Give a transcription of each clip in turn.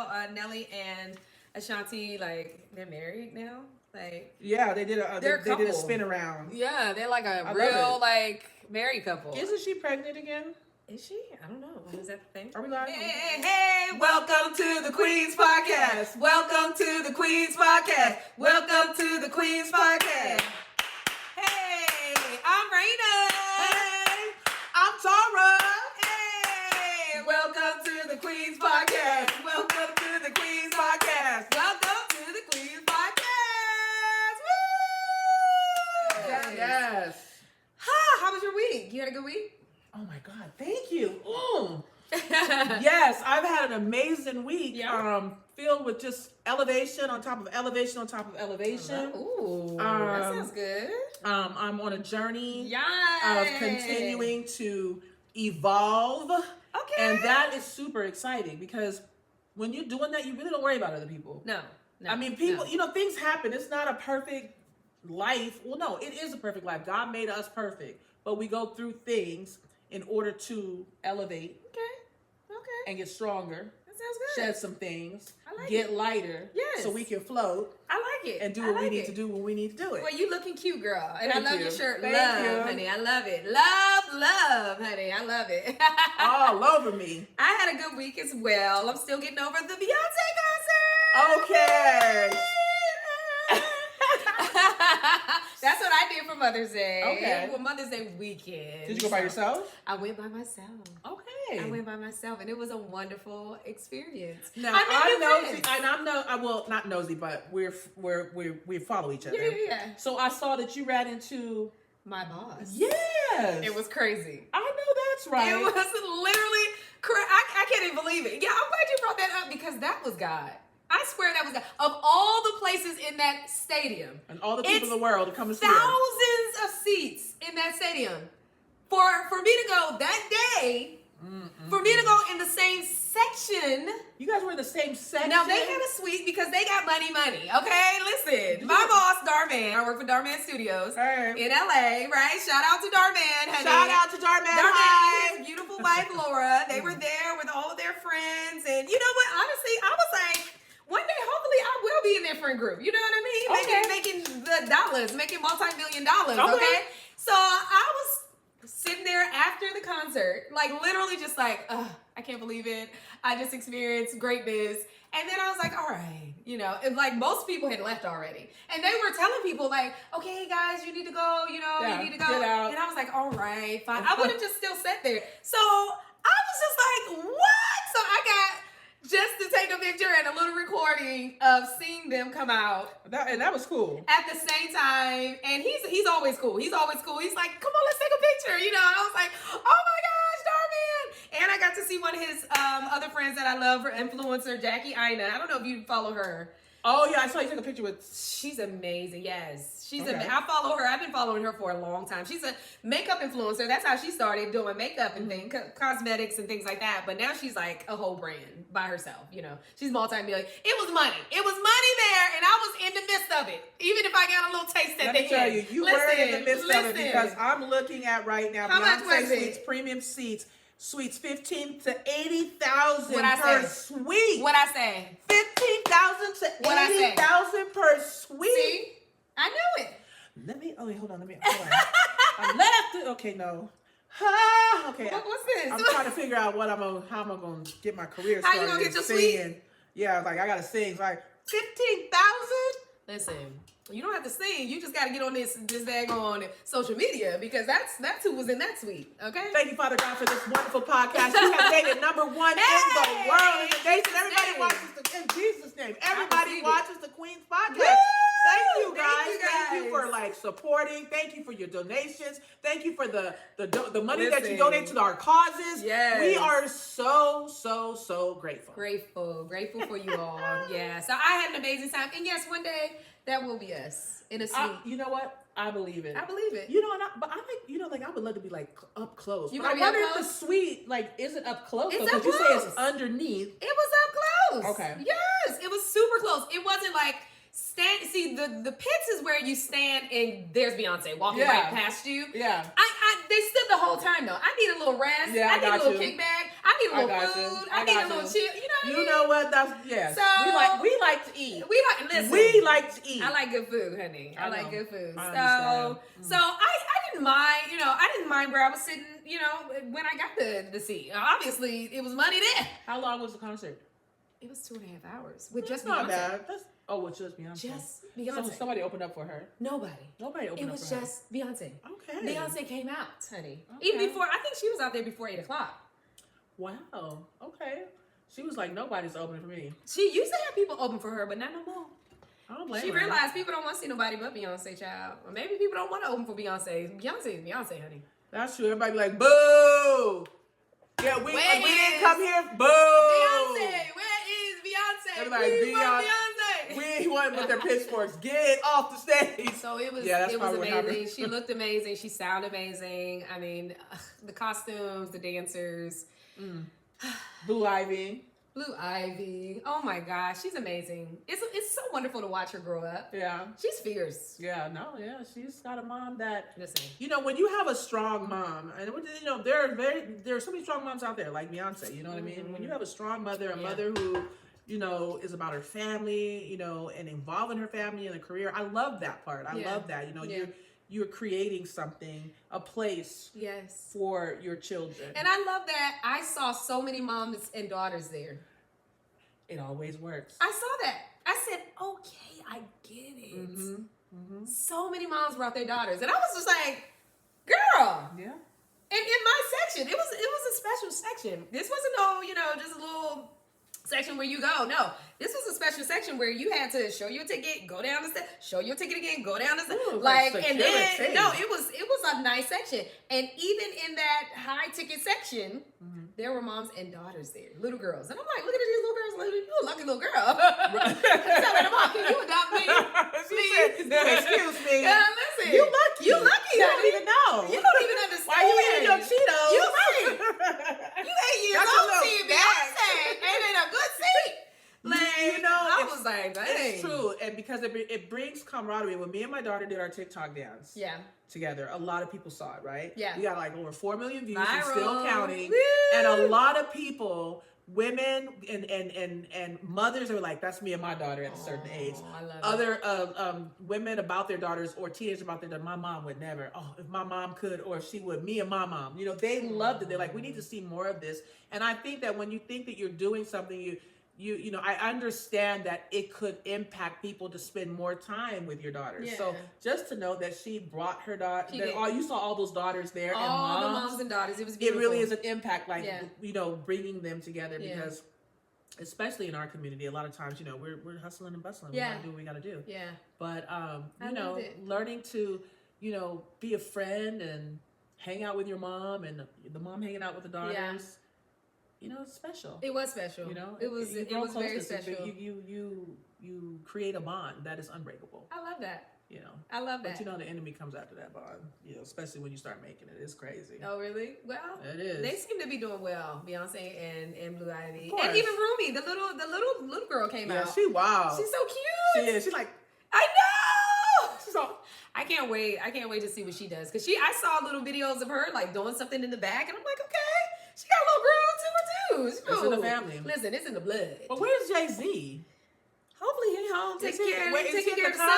how Nelly and Ashanti, like, they're married now? Like, yeah, they did a spin around. Yeah, they're like a real like married couple. Isn't she pregnant again? Is she? I don't know. Is that the thing? Are we live? Hey, welcome to the Queen's Podcast. Welcome to the Queen's Podcast. Welcome to the Queen's Podcast. Hey, I'm Raina. Hey, I'm Tara. Hey, welcome to the Queen's Podcast. Welcome to the Queen's Podcast. Welcome to the Queen's Podcast. Woo! Yes. How was your week? You had a good week? Oh my God, thank you. Yes, I've had an amazing week. Yeah. Filled with just elevation on top of elevation on top of elevation. Ooh, that sounds good. I'm on a journey Yes. of continuing to evolve. Okay. And that is super exciting because when you're doing that, you really don't worry about other people. No. I mean, people, things happen. It's not a perfect life. Well, no, it is a perfect life. God made us perfect, but we go through things in order to elevate and get stronger. That sounds good. Shed some things. I like get lighter. Yes. So we can float. I like it. And do what we need to do when we need to do it. Well, you looking cute, girl. And Thank I love you. your shirt. Thank love, you. honey. I love it. Love, honey. I love it. All over me. I had a good week as well. I'm still getting over the Beyonce concert. Okay. That's what I did for Mother's Day. Okay. For Mother's Day weekend. Did you go by yourself? I went by myself. Okay. I went by myself, and it was a wonderful experience. Now I I'm nosy, and I'm not nosy, but we follow each other. Yeah. So I saw that you ran into my boss. Yes. It was crazy. I know that's right. It was literally crazy. I can't even believe it. Yeah, I'm glad you brought that up because that was God. I swear that was God. Of all the places in that stadium. And all the people in the world to come to see thousands of seats in that stadium. For me to go that day, for me to go in the same section. You guys were in the same section? Now, they had a suite because they got money, okay? Listen, my boss, Darman, I work for Darman Studios in LA, right? Shout out to Darman, honey. Shout out to Darman. Darman and his beautiful wife, Laura. They were there with all of their friends. And you know what? Honestly, I was like, one day, hopefully, I will be in their friend group. You know what I mean? Okay. Making the dollars, making multi-million dollars, okay? So I was sitting there after the concert, like literally just like, I can't believe it. I just experienced greatness. And then I was like, all right, and like most people had left already. And they were telling people like, okay, guys, you need to go, you need to go. Get out. And I was like, all right, fine. I would have just still sat there. So I was just like, what? So I got just to take a picture and a little recording of seeing them come out. That was cool. At the same time, and he's always cool. He's always cool. He's like, come on, let's take a picture. And I was like, oh my gosh, Darman. And I got to see one of his other friends that I love, her influencer, Jackie Ina. I don't know if you follow her. Oh, yeah, I saw you took a picture with... She's amazing, yes. She's amazing. I follow her. I've been following her for a long time. She's a makeup influencer. That's how she started doing makeup and things, cosmetics and things like that. But now she's like a whole brand by herself, She's multi-million. It was money. It was money there, and I was in the midst of it. Even if I got a little taste at the end. Let me tell you, were in the midst of it because I'm looking at right now How much was Suites, it? Premium Seats. Suites 15 to 80,000 What I per say? suite. What I say? 15,000 to What I say? 80,000 per suite. See? I knew it. Hold on. I left it. Okay, no. Okay. What's this? I'm trying to figure out how am I gonna get my career How started. you gonna get your singing. suite? Yeah, like I gotta sing. It's like 15,000. Listen, you don't have to sing. You just got to get on this daggone social media because that's who was in that suite. Okay. Thank you, Father God, for this wonderful podcast. You have made it number one in the world in the nation. Everybody watches in Jesus' name. Everybody watches the Queen's Podcast. Thank you guys. Thank you for supporting. Thank you for your donations. Thank you for the money that you donate to our causes. Yes. We are so grateful. Grateful for you all. Yeah. So I had an amazing time, and yes, one day that will be us in a suite. You know what? I believe it. I believe it. I would love to be up close. You but I be wonder up if the close? suite isn't up close. It's Because up you say close. it's underneath. It was up close. Okay. Yes, it was super close. It wasn't like see the pits is where you stand and there's Beyonce walking right past you. Yeah. They stood the whole time though. I need a little rest. Yeah, I need a got little you. kickback. I need a little got food. you. I need a little chill. You know what I mean? You know what? That's yes. So- we like to eat. Listen. We like to eat. I like good food, honey. I like know. good food. I So understand. I didn't mind, I didn't mind where I was sitting, when I got the seat. Obviously, it was money there. How long was the concert? It was 2.5 hours with That's just not Beyonce. bad. With just Beyonce. Just Beyonce. So somebody opened up for her. Nobody. Nobody opened It up was for her. just Beyonce. Okay. Beyonce came out, honey. Okay. Even before, I think she was out there before 8 o'clock. Wow. Okay. She was like, nobody's opening for me. She used to have people open for her, but not no more. I don't blame She her. realized people don't want to see nobody but Beyonce, child. Or maybe people don't want to open for Beyonce. Beyonce is Beyonce, honey. That's true. Everybody be like, boo. Yeah, we didn't come here. Boo. Beyonce, where is Beyonce? Everybody, We want Beyonce. Beyonce. We want with their pitchforks. Get off the stage. So it was, Yeah, that's it was probably what amazing. happened. She looked amazing. She sounded amazing. I mean, the costumes, the dancers. Blue Ivy. Blue Ivy. Oh my gosh, she's amazing. It's so wonderful to watch her grow up. Yeah. She's fierce. Yeah, she's got a mom that, Listen. when you have a strong mom, and there are so many strong moms out there like Beyonce, you know what I mean? When you have a strong mother, a mother who, is about her family, and involved in her family and a career, I love that part. I love that, you're creating something, a place Yes. for your children. And I love that I saw so many moms and daughters there. It always works. I saw that. I said, okay, I get it. So many moms brought their daughters. And I was just like, girl. Yeah. And in my section, it was a special section. This wasn't just a little section where you go. No, this was a special section where you had to show your ticket, go down the steps, show your ticket again, go down the steps. Ooh, And then security. it was a nice section. And even in that high ticket section, there were moms and daughters there, little girls. And I'm like, look at these little girls. You a lucky little girl. I'm telling them, can you adopt me? She said, excuse me. Listen. You lucky. You lucky. You don't honey. even know. You don't even understand. Why you eating your Cheetos? You right. You 8 years That's a old little seeing snack. Beyonce and in a good seat. I was like, dang. It's true, and because it brings camaraderie. When me and my daughter did our TikTok dance together, a lot of people saw it, right? Yeah. We got like over 4 million views Viral. and still counting. Woo! And a lot of people, women and mothers are like, that's me and my daughter at a certain age. I love Other women about their daughters or teenagers about their daughter, my mom would never. Oh, if my mom could, or if she would, me and my mom. They loved it. They're like, we need to see more of this. And I think that when you think that you're doing something, I understand that it could impact people to spend more time with your daughters. Yeah. So just to know that she brought her daughter, She did. you saw all those daughters there, all and the moms and daughters. It was it beautiful. really is an impact, like Yeah. bringing them together Yeah. because, especially in our community, a lot of times we're hustling and bustling. Yeah. We gotta do what we gotta do. Yeah. But I loved it. learning to be a friend and hang out with your mom and the mom hanging out with the daughters. Yeah. It's special. It was special. It was very special. You create a bond that is unbreakable. I love that. I love that. But the enemy comes after that bond. Especially when you start making it. It's crazy. Oh really? Well, it is. They seem to be doing well, Beyonce and Blue Ivy, Of course. and even Rumi, the little girl came out. She wow. She's so cute. She is. She's like, I know. she's all. I can't wait to see what she does because I saw little videos of her like doing something in the back, and I'm like, okay, she got a little girl too. It's in the family. Listen, it's in the blood. But where's Jay-Z? Hopefully he home taking care of is he his at the son.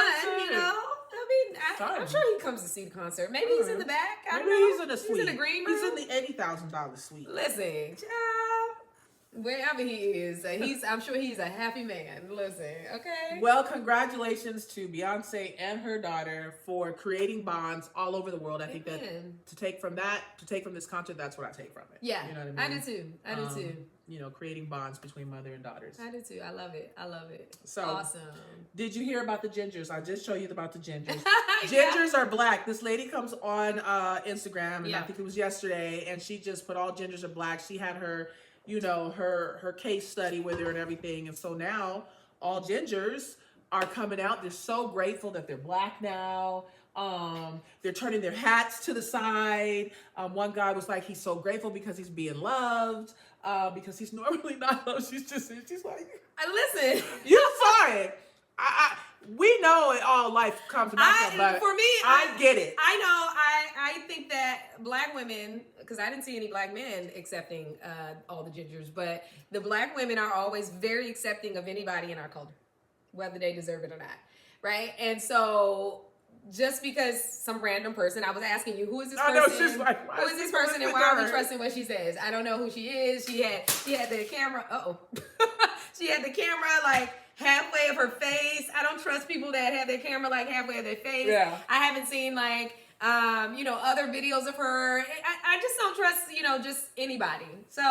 concert? I'm sure he comes to see the concert. Maybe he's in the back. I don't Maybe know. he's in the suite. He's in the green room. He's in the $80,000 suite. Listen, child, wherever he is, I'm sure he's a happy man. Listen, okay. Well, congratulations to Beyonce and her daughter for creating bonds all over the world. I think that to take from this concert, that's what I take from it. Yeah, you know what I mean. I do too. Creating bonds between mother and daughters. I do too. I love it. So awesome. Did you hear about the gingers? I just showed you about the gingers. Yeah. Gingers are black. This lady comes on Instagram, and I think it was yesterday, and she just put all gingers are black. She had her, her case study with her and everything, and so now all gingers are coming out. They're so grateful that they're black now. They're turning their hats to the side. One guy was like, he's so grateful because he's being loved, because he's normally not loved. She's like, Listen, you're fine. We know it all life comes from Africa, but for me, I get it. I know. I think that black women, because I didn't see any black men accepting all the gingers, but the black women are always very accepting of anybody in our culture, whether they deserve it or not, right? And so just because some random person, I was asking you, who is this person? I know, she's like, who is this person, and why are we trusting what she says? I don't know who she is. She had the camera. She had the camera like halfway of her face. I don't trust people that have their camera like halfway of their face. Yeah. I haven't seen like other videos of her. I just don't trust, just anybody. So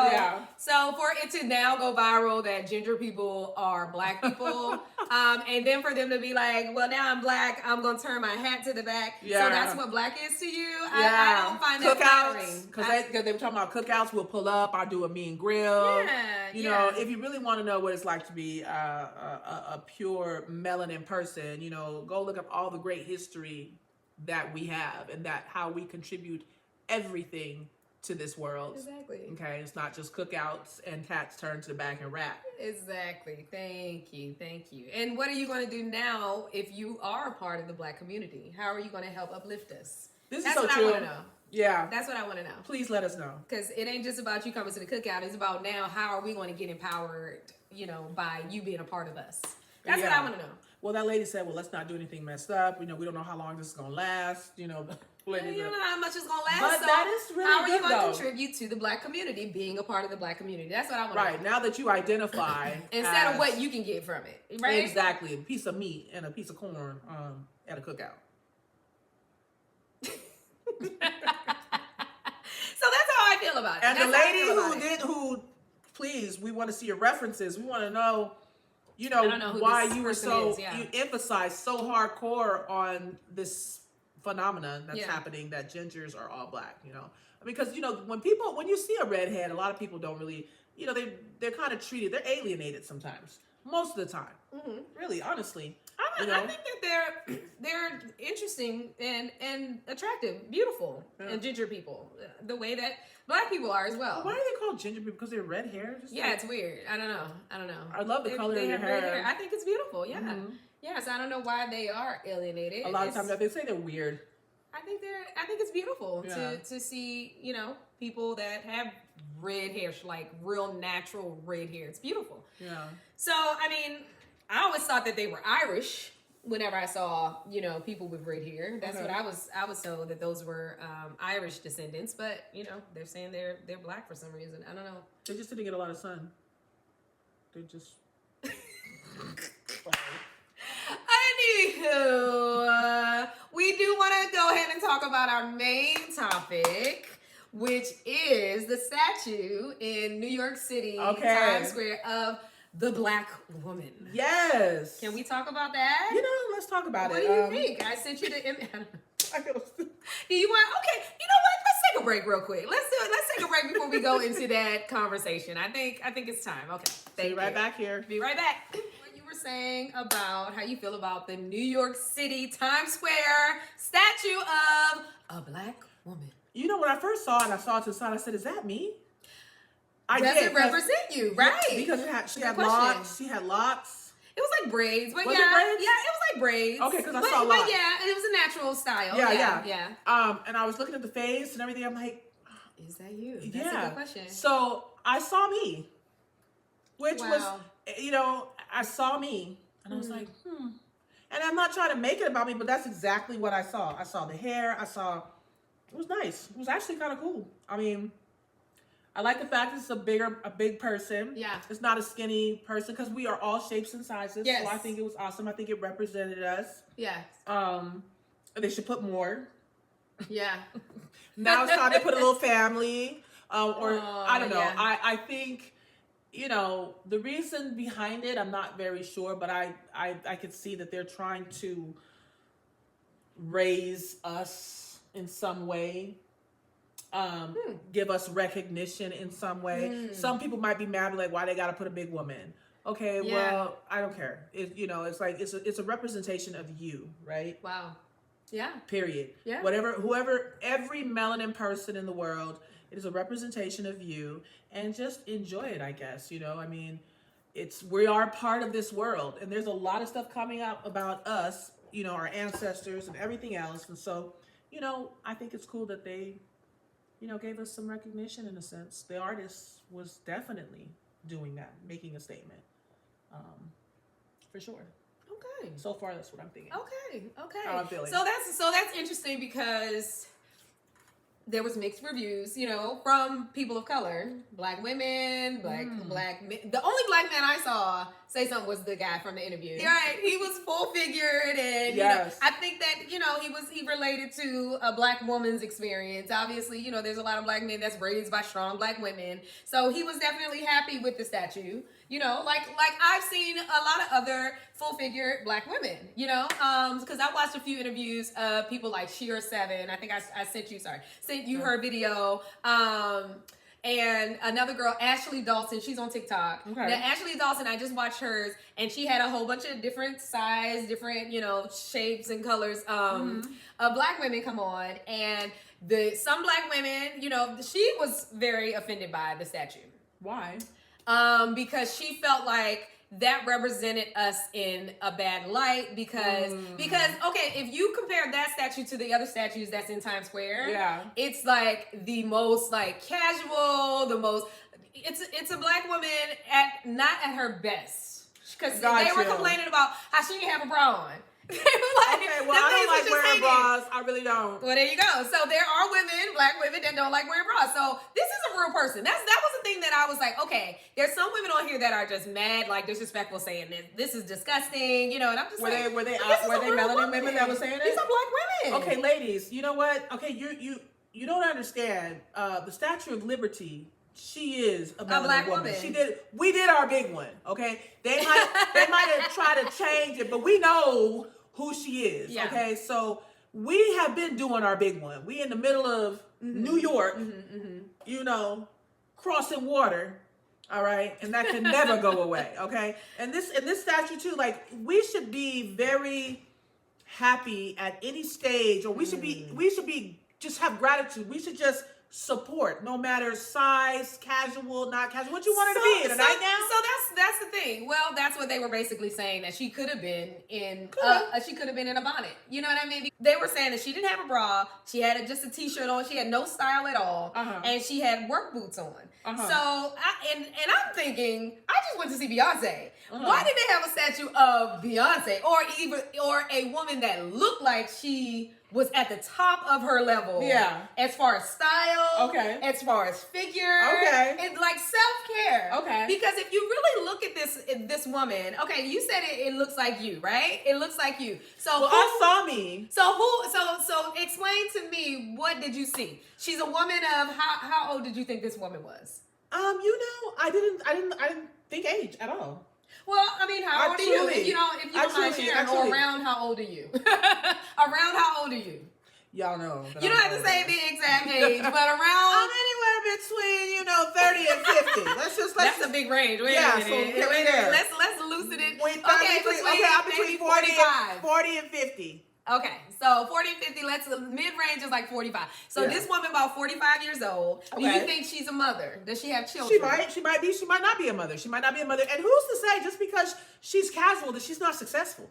so for it to now go viral that ginger people are black people, and then for them to be like, well, now I'm black, I'm gonna turn my hat to the back. Yeah. So that's what black is to you. I don't find that flattering. Because they were talking about cookouts. We'll pull up. I'll do a mean grill. You know, if you really want to know what it's like to be a pure melanin person, go look up all the great history that we have and that how we contribute everything to this world. Exactly. Okay, it's not just cookouts and cats turn to the back and rap. Exactly. Thank you. And what are you going to do now if you are a part of the black community? How are you going to help uplift us? That's so what true. I want to know. Yeah. That's what I want to know. Please let us know. Because it ain't just about you coming to the cookout. It's about now how are we going to get empowered, by you being a part of us. That's what I want to know. Well, that lady said, well, let's not do anything messed up. We don't know how long this is going to last. You don't know how much it's going to last. But so that is really how are you good, going to contribute to the black community, being a part of the black community? That's what I want to know. Right. Now that you identify. Instead of what you can get from it. Right? Exactly. A piece of meat and a piece of corn at a cookout. So that's how I feel about it. And the lady please, we want to see your references. We want to know, why you were you emphasized so hardcore on this phenomenon that's happening, that gingers are all black, because, when you see a redhead, a lot of people don't really, they're kind of treated, they're alienated sometimes, most of the time, really, honestly. I think that they're interesting and attractive, beautiful, and ginger people, the way that black people are as well. Why are they called ginger people? Because they're red hair? It's weird. I don't know. I love the color of your hair. I think it's beautiful. Yeah. Mm-hmm. Yes, I don't know why they are alienated. A lot of times they say they're weird. I think it's beautiful to see, people that have red hair, like real natural red hair. It's beautiful. Yeah. So, I always thought that they were Irish whenever I saw, people with red hair. That's what I was told, that those were Irish descendants, but they're saying they're black for some reason. I don't know. They just didn't get a lot of sun. They just Anywho, we do want to go ahead and talk about our main topic, which is the statue in New York City, Times Square, of the black woman. Yes. Can we talk about that? Let's talk about it. What do you think? I sent you the image. I feel do you want? Okay. You know what? Let's take a break real quick. Let's do it. Let's take a break before we go into that conversation. I think it's time. Okay. Be right back here. Be right back. What you were saying about how you feel about the New York City Times Square statue of a black woman. When I first saw it, I saw it to the side. I said, "Is that me?" Does it represent you, right? Because she had locks. She had locks. It was like braids, but was it braids? Yeah, it was like braids. Okay, because I saw locks. But yeah, it was a natural style. Yeah. And I was looking at the face and everything. I'm like, is that you? That's a good question. So I saw me, which was, I saw me, and I was like, And I'm not trying to make it about me, but that's exactly what I saw. I saw the hair. It was nice. It was actually kind of cool. I like the fact that it's a big person. Yeah. It's not a skinny person, because we are all shapes and sizes. Yes. So I think it was awesome. I think it represented us. Yes. They should put more. Yeah. Now it's time to put a little family. I don't know. Yeah. I think, the reason behind it, I'm not very sure, but I could see that they're trying to raise us in some way. Give us recognition in some way. Some people might be mad, like, why they got to put a big woman? Okay, well, I don't care. It's like it's a representation of you, right? Wow. Yeah. Period. Yeah. Whoever, every melanin person in the world, it is a representation of you, and just enjoy it, I guess. We are part of this world, and there's a lot of stuff coming up about us, our ancestors and everything else, and so, I think it's cool that they gave us some recognition in a sense. The artist was definitely doing that, making a statement, for sure. Okay. So far, that's what I'm thinking. Okay. How I'm feeling. So that's interesting because there was mixed reviews, from people of color, black women, black men. The only black man I saw say something was the guy from the interview. Right, he was full figured, and yes. I think that he related to a black woman's experience. Obviously, there's a lot of black men that's raised by strong black women, so he was definitely happy with the statue. Like I've seen a lot of other full-figured black women, because I watched a few interviews of people like Sheer Seven. I think I sent you her video. And another girl, Ashley Dawson, she's on TikTok. Okay. Now, Ashley Dawson, I just watched hers, and she had a whole bunch of different size, different, shapes and colors of black women come on. And some black women, she was very offended by the statue. Why? Because she felt like that represented us in a bad light because okay, if you compare that statue to the other statues that's in Times Square, it's like the most like casual, it's a black woman not at her best, because they were complaining about how she didn't have a bra on. Okay, well, I don't like wearing bras. I really don't. Well, there you go. So there are black women that don't like wearing bras. So this is a real person. That was the thing that I was like, okay, there's some women on here that are just mad, like disrespectful, saying this is disgusting, and I'm just were they melanin women that were saying it? These are black women. Okay, ladies, you know what? Okay, you don't understand. The Statue of Liberty. She is a black woman. We did our big one. Okay, they might have tried to change it, but we know who she is. Yeah. Okay, so we have been doing our big one. We in the middle of New York, crossing water. All right, and that can never go away. Okay, and this statue too. Like, we should be very happy at any stage, or we should be just have gratitude. We should just support, no matter size, casual, not casual, what you want her to be tonight now. So that's the thing. Well, that's what they were basically saying, that she could have been in in a bonnet. You know what I mean? They were saying that she didn't have a bra, she had just a t-shirt on, she had no style at all, and she had work boots on. So I'm thinking, I just went to see Beyonce. Why did they have a statue of Beyonce, or a woman that looked like she was at the top of her level? Yeah. As far as style. Okay. As far as figure. Okay. And like self-care. Okay. Because if you really look at this woman, okay, you said it looks like you, right? It looks like you. So I saw me. So explain to me, what did you see? She's a woman of how old did you think this woman was? I didn't think age at all. Well, I mean, how old are you? If you don't mind sharing, or around how old are you? Around how old are you? Y'all know. You don't have to say the exact age, but around. I'm anywhere between 30 and 50. That's a big range. Wait a minute. Let's loosen it. I'm between 40 and 50. Okay, so 40 and 50, mid-range is like 45. So this woman about 45 years old, do you think she's a mother? Does she have children? She might be, she might not be a mother. And who's to say just because she's casual that she's not successful?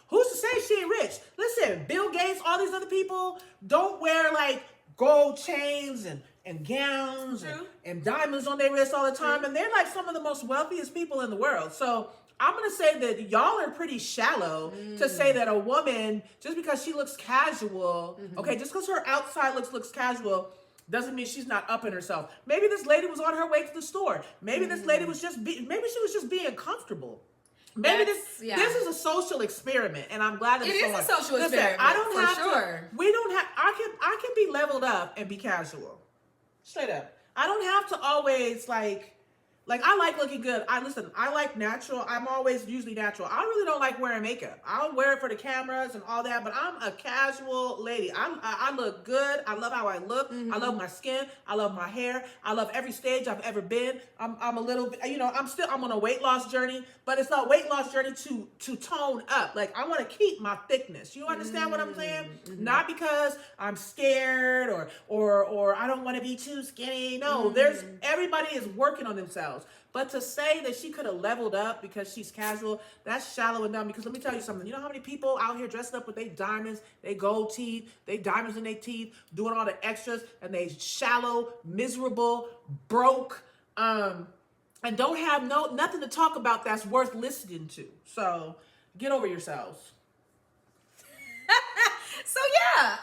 Who's to say she ain't rich? Listen, Bill Gates, all these other people don't wear like gold chains and gowns and diamonds on their wrists all the time. And they're like some of the most wealthiest people in the world. So I'm going to say that y'all are pretty shallow to say that a woman, just because she looks casual, okay, just because her outside looks casual, doesn't mean she's not up in herself. Maybe this lady was on her way to the store. Maybe this lady was maybe she was just being comfortable. Maybe this is a social experiment, and I'm glad that it is a social experiment. I don't have to. We don't have. I can be leveled up and be casual. Straight up. I don't have to always like I like looking good. I like natural. I'm always usually natural. I really don't like wearing makeup. I'll wear it for the cameras and all that, but I'm a casual lady. I look good. I love how I look. I love my skin. I love my hair. I love every stage I've ever been. I'm a little bit, I'm on a weight loss journey, but it's not weight loss journey to tone up. Like, I want to keep my thickness. You understand what I'm saying? Not because I'm scared or I don't want to be too skinny. No, everybody is working on themselves. themselves. But to say that she could have leveled up because she's casual, that's shallow and dumb. Because let me tell you something. You know how many people out here dressing up with their diamonds, they gold teeth, they diamonds in their teeth, doing all the extras, and they shallow, miserable, broke, and don't have nothing to talk about that's worth listening to. So get over yourselves. So yeah,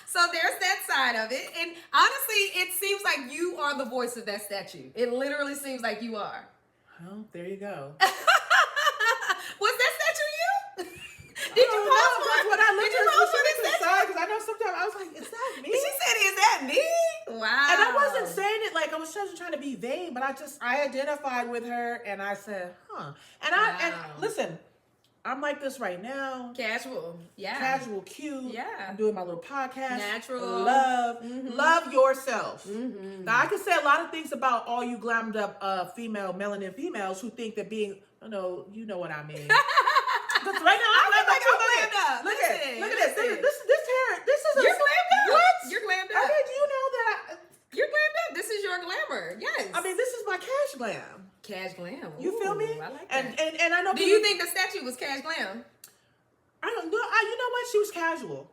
so there's that side of it, and honestly, it seems like you are the voice of that statue. It literally seems like you are. Well, there you go. Was that statue you? Did you pose for it? When I looked Did you pose for at this the statue? side, because I know sometimes I was like, "Is that me?" She said, "Is that me?" Wow. And I wasn't saying it like I was just trying to be vain, but I identified with her, and I said, "Huh." And listen. I'm like this right now. Casual. Yeah. Casual, cute. Yeah. I'm doing my little podcast. Natural. Love. Mm-hmm. Love yourself. Mm-hmm. Now, I can say a lot of things about all you glammed up melanin females who think that being, you know what I mean. Because right now, I'm like I'm glammed up. Look at this. Listen. This hair. This is You're glammed up. What? You're glammed I up. mean, do you know that? You're glammed up. This is your glamour. Yes. I mean, this is my cash glam. Cash glam. You feel me? I like that. And I know. Do you think the statue was cash glam? I don't know. You know what? She was casual.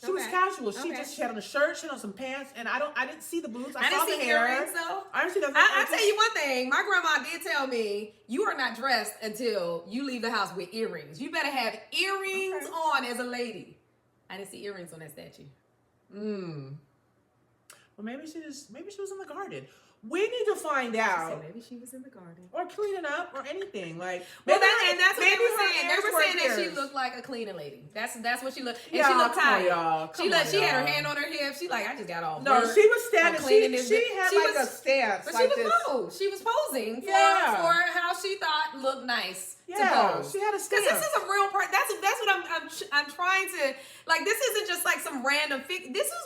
She was casual. She had on a shirt, she had on some pants, and I didn't see the boots. I saw didn't the see hair. earrings though. I didn't see the. I tell you one thing. My grandma did tell me you are not dressed until you leave the house with earrings. You better have earrings on as a lady. I didn't see earrings on that statue. Well, maybe she was in the garden. We need to find out. Maybe she was in the garden. Or cleaning up or anything. Like well, that's what they were saying. They were saying that hairs. she looked like a cleaning lady. That's what she looked. And y'all, she looked tired. She had her y'all. hand on her hip. She like, I just got off. No, work. she was standing. She had like a stance. But like she was posed. She was posing for how she thought looked nice. Yeah, to pose. she had a stance. Because this is a real part. That's what I'm trying to like. This isn't just like some random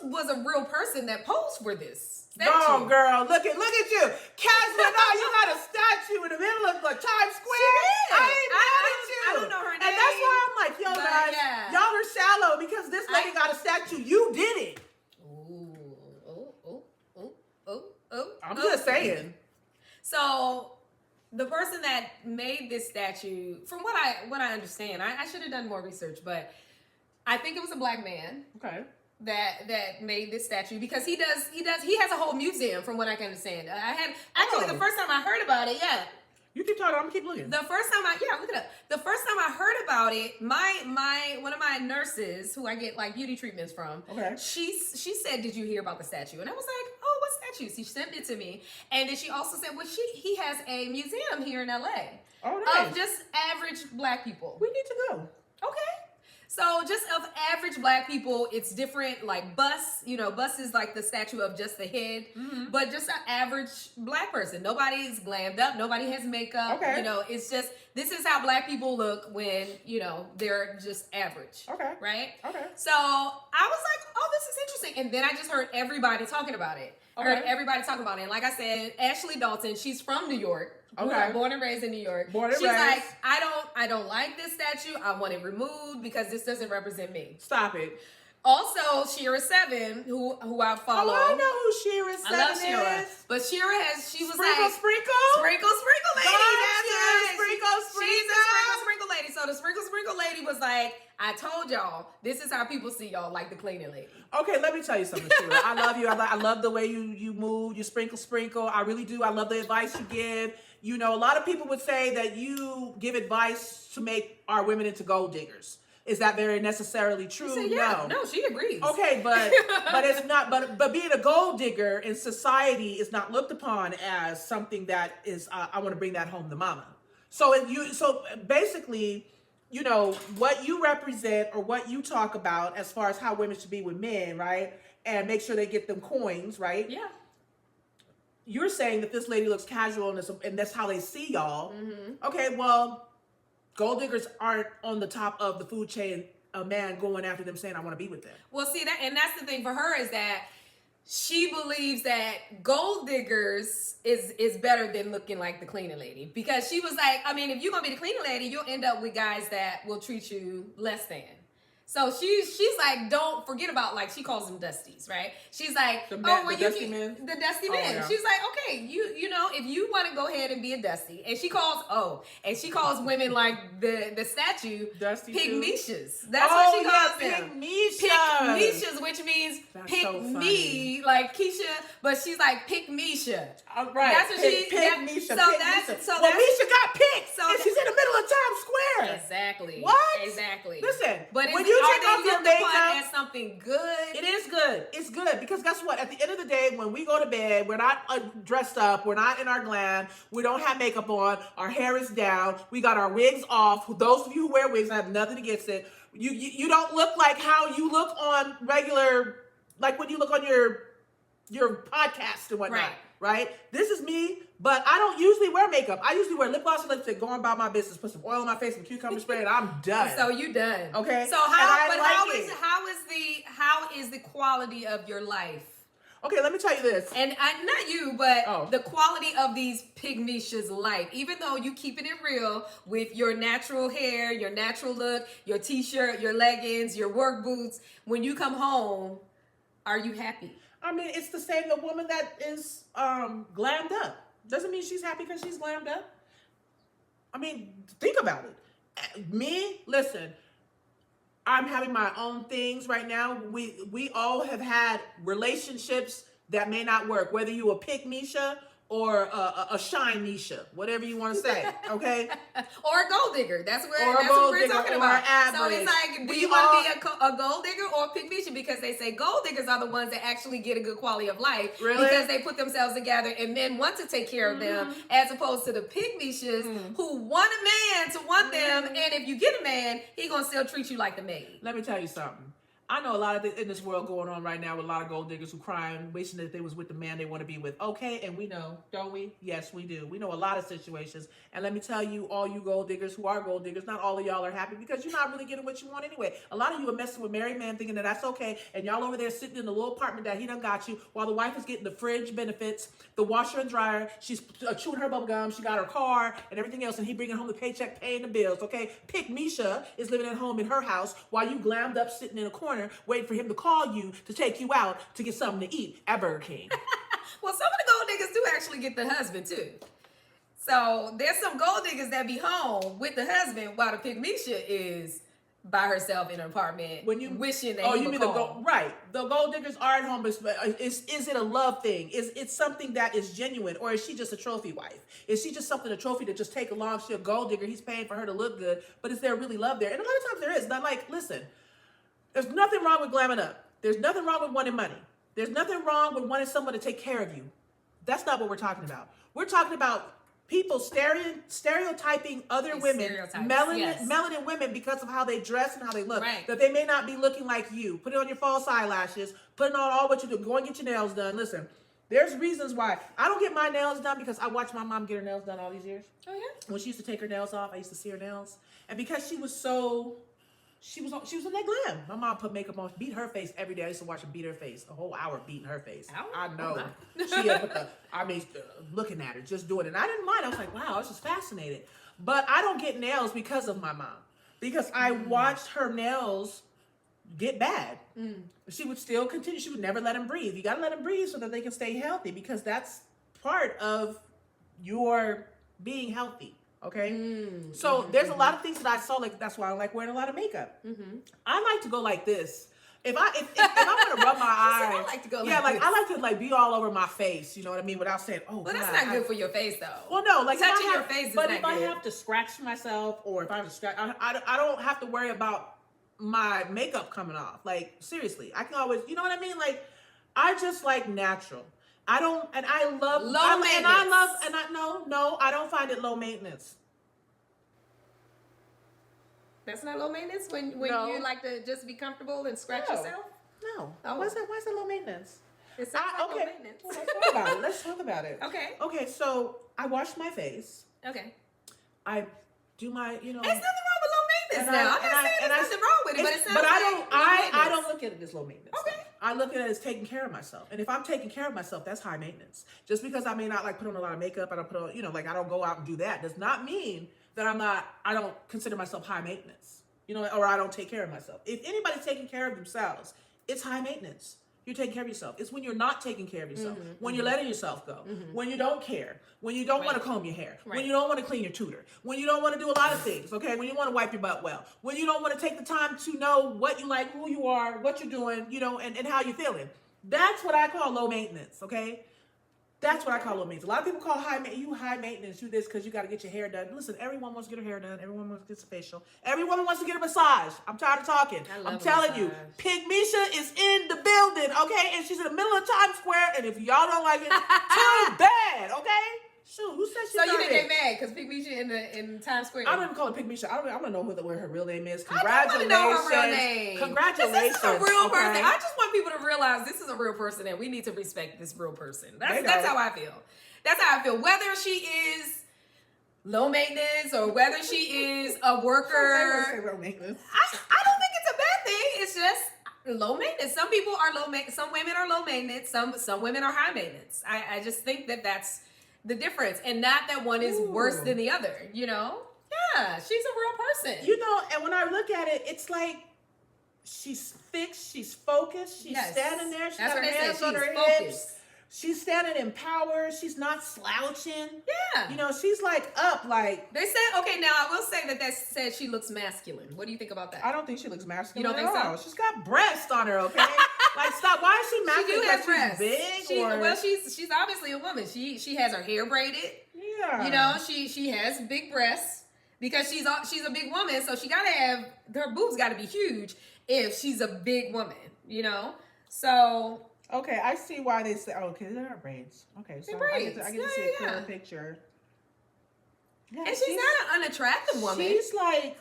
was a real person that posed for this. No, girl, look at you. Casual, you got a statue in the middle of the Times Square. I ain't mad at you. I don't know her name. And that's why I'm like, yo, guys, y'all are shallow because this lady got a statue. You did it. I'm just saying. So the person that made this statue, from what I understand, I should have done more research, but I think it was a black man. Okay. That made this statue because he has a whole museum from what I can understand. The first time I heard about it, You keep talking, I'm gonna keep looking. The first time look it up. The first time I heard about it, my one of my nurses who I get like beauty treatments from, she said, "Did you hear about the statue?" And I was like, "Oh, what statue?" She sent it to me, and then she also said, "Well, he has a museum here in LA of just average black people." We need to go. Okay. So just of average black people, it's different. Like bus is like the statue of just the head, but just an average black person. Nobody's glammed up. Nobody has makeup. Okay. It's just, this is how black people look when, they're just average. Okay. Right? Okay. So I was like, oh, this is interesting. And then I just heard everybody talking about it. And like I said, Ashley Dalton, she's from New York. Okay. Born and raised in New York. She's like, I don't like this statue. I want it removed because this doesn't represent me. Stop it. Also, Shira7, who I follow. Oh, I know who Shira7 I love Shira. is. But Shira she was Sprinkle, like Sprinkle lady. That's right. She's a sprinkle lady. So the sprinkle lady was like, I told y'all, this is how people see y'all, like the cleaning lady. Okay, let me tell you something, Shira. I love you. I love the way you move. You sprinkle. I really do. I love the advice you give. A lot of people would say that you give advice to make our women into gold diggers. Is that very necessarily true? Said, yeah. No, she agrees. Okay, but it's not. But being a gold digger in society is not looked upon as something that is. I want to bring that home to mama. So basically, what you represent or what you talk about as far as how women should be with men, right? And make sure they get them coins, right? Yeah. You're saying that this lady looks casual and that's how they see y'all. Mm-hmm. Okay, well, gold diggers aren't on the top of the food chain. A man going after them saying, "I want to be with them." Well, see and that's the thing for her is that she believes that gold diggers is better than looking like the cleaning lady because she was like, I mean, if you're gonna be the cleaning lady, you'll end up with guys that will treat you less than. So she's like, don't forget about, like, she calls them dusties, right? She's like, The dusty men? The dusty Oh, men. yeah. She's like, okay, you know, if you want to go ahead and be a dusty, and she calls women like the statue Dusty pygmishas. That's what she calls them. Pygmishas. Which means That's pick so me, like Keisha, but she's like pick Misha. Right. That's what she. Misha. So pick that's Misha. so well, that's Misha got picked, so and she's in the middle of Times Square. exactly. What? Exactly. Listen, but when you take off your makeup, as something good. it is good. It's good because guess what? At the end of the day, when we go to bed, we're not dressed up. We're not in our glam. We don't have makeup on. Our hair is down. We got our wigs off. Those of you who wear wigs, I have nothing against it. You don't look like how you look on regular, like when you look on your podcast and whatnot. Right? This is me, but I don't usually wear makeup. I usually wear lip gloss and lipstick, going about my business, put some oil on my face, some cucumber spray, and I'm done. So you done. Okay. So how is the quality of your life? Okay, let me tell you this. And not you, but the quality of these pygmishas' life. Even though you keeping it real with your natural hair, your natural look, your t-shirt, your leggings, your work boots, when you come home, are you happy? I mean, it's the same. A woman that is glammed up doesn't mean she's happy because she's glammed up. I mean, think about it. Me, listen, I'm having my own things right now. We all have had relationships that may not work, whether you a pick Misha or a shine Misha, whatever you want to say, okay? Or a gold digger. That's what we're talking about. So it's like, do you want to be a gold digger or a pick Misha? Because they say gold diggers are the ones that actually get a good quality of life. Really? Because they put themselves together and men want to take care of them, as opposed to the pick Mishas who want a man to want them, and if you get a man, he gonna still treat you like the maid. Let me tell you something. I know a lot of in this world going on right now with a lot of gold diggers who crying, wishing that they was with the man they want to be with. Okay, and we know, don't we? Yes, we do. We know a lot of situations. And let me tell you, all you gold diggers who are gold diggers, not all of y'all are happy because you're not really getting what you want anyway. A lot of you are messing with married men thinking that that's okay, and y'all over there sitting in the little apartment that he done got you while the wife is getting the fridge benefits, the washer and dryer, she's chewing her bubble gum, she got her car and everything else, and he bringing home the paycheck, paying the bills, okay? Pick Misha is living at home in her house while you glammed up sitting in a corner waiting for him to call you to take you out to get something to eat at Burger King. Well, some of the gold diggers do actually get the husband too. So there's some gold diggers that be home with the husband while the pygmisha is by herself in an apartment when you wishing that he would call. The gold diggers are at home, but is it a love thing? Is it something that is genuine, or is she just a trophy wife? Is she just something, a trophy to just take along? She's a gold digger, he's paying for her to look good, but is there really love there? And a lot of times there is. Not like, listen, there's nothing wrong with glamming up. There's nothing wrong with wanting money. There's nothing wrong with wanting someone to take care of you. That's not what we're talking about. We're talking about people stereotyping other women, melanin women, because of how they dress and how they look. Right. That they may not be looking like you. Put it on your false eyelashes. Putting on all what you do. Go and get your nails done. Listen, there's reasons why I don't get my nails done because I watched my mom get her nails done all these years. Oh yeah. When she used to take her nails off, I used to see her nails, and because she was in that glam. My mom put makeup on, beat her face every day. I used to watch her beat her face, a whole hour beating her face. I know. Looking at her, just doing it. And I didn't mind. I was like, wow, I was just fascinated. But I don't get nails because of my mom. Because I watched her nails get bad. She would still continue. She would never let them breathe. You got to let them breathe so that they can stay healthy, because that's part of your being healthy. Okay, so there's a lot of things that I saw, like that's why I like wearing a lot of makeup. I like to go like this. If I'm gonna rub my eyes, I like to go. Yeah, like I like to be all over my face. You know what I mean? Without saying, "Oh." But that's not good for your face, though. Well, no, like touching your face is not good. But if I have to scratch myself, or if I have to scratch, I don't have to worry about my makeup coming off. Like seriously, I can always, you know what I mean? Like I just like natural. I don't, and I love low maintenance. I don't find it low maintenance. That's not low maintenance when you like to just be comfortable and scratch yourself? No. Oh. Why is that low maintenance? It's not low maintenance. Well, let's talk about it. Okay, so I wash my face. Okay. I do my, There's nothing wrong with low maintenance now. I'm not saying there's nothing wrong with it, but it sounds I don't look at it as low maintenance. Okay. I look at it as taking care of myself. And if I'm taking care of myself, that's high maintenance. Just because I may not like put on a lot of makeup, I don't put on, I don't go out and do that, does not mean that I don't consider myself high maintenance. You know, or I don't take care of myself. If anybody's taking care of themselves, it's high maintenance. You're taking care of yourself. It's when you're not taking care of yourself, when you're letting yourself go, when you don't care, when you don't want to comb your hair, when you don't want to clean your tutor, when you don't want to do a lot of things, okay? When you want to wipe your butt well, when you don't want to take the time to know what you like, who you are, what you're doing, you know, and how you're feeling. That's what I call low maintenance, okay? That's what I call low maintenance. A lot of people call high maintenance, do this because you got to get your hair done. Listen, everyone wants to get her hair done. Everyone wants to get a facial. Every woman wants to get a massage. I'm tired of talking. I'm telling you, Pig Misha is in the building, okay? And she's in the middle of Times Square. And if y'all don't like it, too bad, okay? Shoot, who said she So you didn't get mad because Pig Misha in Times Square? I don't even call her Pig Misha. I don't know what her real name is. Congratulations. I want to know her real name. Congratulations. This is a real person. I just want people to realize this is a real person and we need to respect this real person. That's how I feel. That's how I feel. Whether she is low maintenance or whether she is a worker. I don't think it's a bad thing. It's just low maintenance. Some people are low maintenance. Some women are low maintenance. Some women are high maintenance. I just think that's the difference. And not that one is worse than the other, you know? Yeah, she's a real person. You know, and when I look at it, it's like she's fixed, she's focused, she's standing there, she's got her hands on her hips. She's standing in power. She's not slouching. Yeah. You know, she's like up, like. They said, okay, now I will say that said she looks masculine. What do you think about that? I don't think she looks masculine. You don't think so? She's got breasts on her, okay? Like, stop. Why is she masculine? She do have breasts. She's big? Well, she's obviously a woman. She has her hair braided. Yeah. You know, she has big breasts because she's a big woman, so she gotta have, her boobs gotta be huge if she's a big woman, you know? So. Okay, I see why they say. Oh, okay, they're braids. Okay, so I get to see a clearer picture. Yeah, and she's not an unattractive woman. She's like,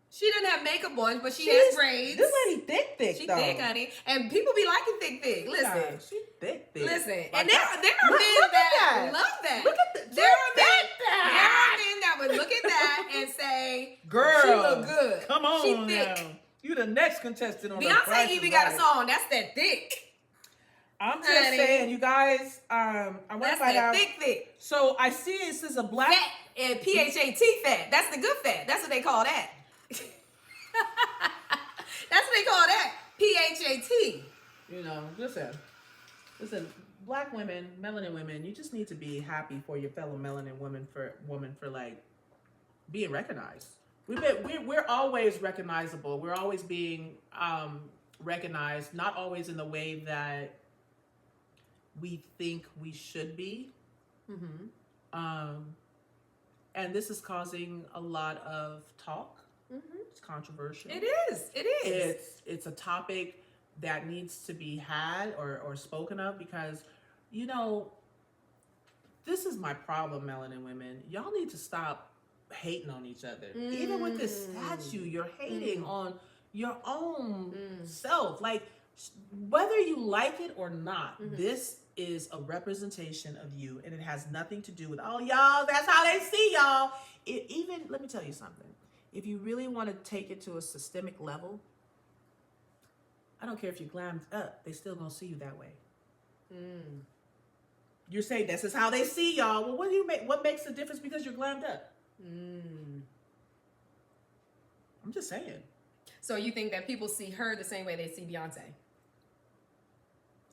she doesn't have makeup on, but she has braids. This lady thick. She thick, honey, and people be liking thick. Listen, yeah, she thick. Listen, like and there are men that love that. Look at there are men that would look at that and say, "Girl, she look good. Come on, she thick." Now. You the next contestant on Beyonce even got a song. That's that thick. I'm just saying, you guys. I want to find out. Thick. So I see it says a black fat and PHAT fat. That's the good fat. That's what they call that. That's what they call that. PHAT. You know, listen. Black women, melanin women, you just need to be happy for your fellow melanin woman for like being recognized. We're always recognizable. We're always being recognized, not always in the way that we think we should be. And this is causing a lot of talk. It's controversial. It is. It's a topic that needs to be had or spoken of because, you know, this is my problem, melanin women. Y'all need to stop hating on each other. Even with this statue, you're hating on your own self. Like, whether you like it or not, this is a representation of you, and it has nothing to do with, oh, y'all, that's how they see y'all. Let me tell you something. If you really want to take it to a systemic level, I don't care if you're glammed up, they still gonna see you that way. You're saying this is how they see y'all. Well, what makes the difference because you're glammed up? I'm just saying. So you think that people see her the same way they see Beyonce?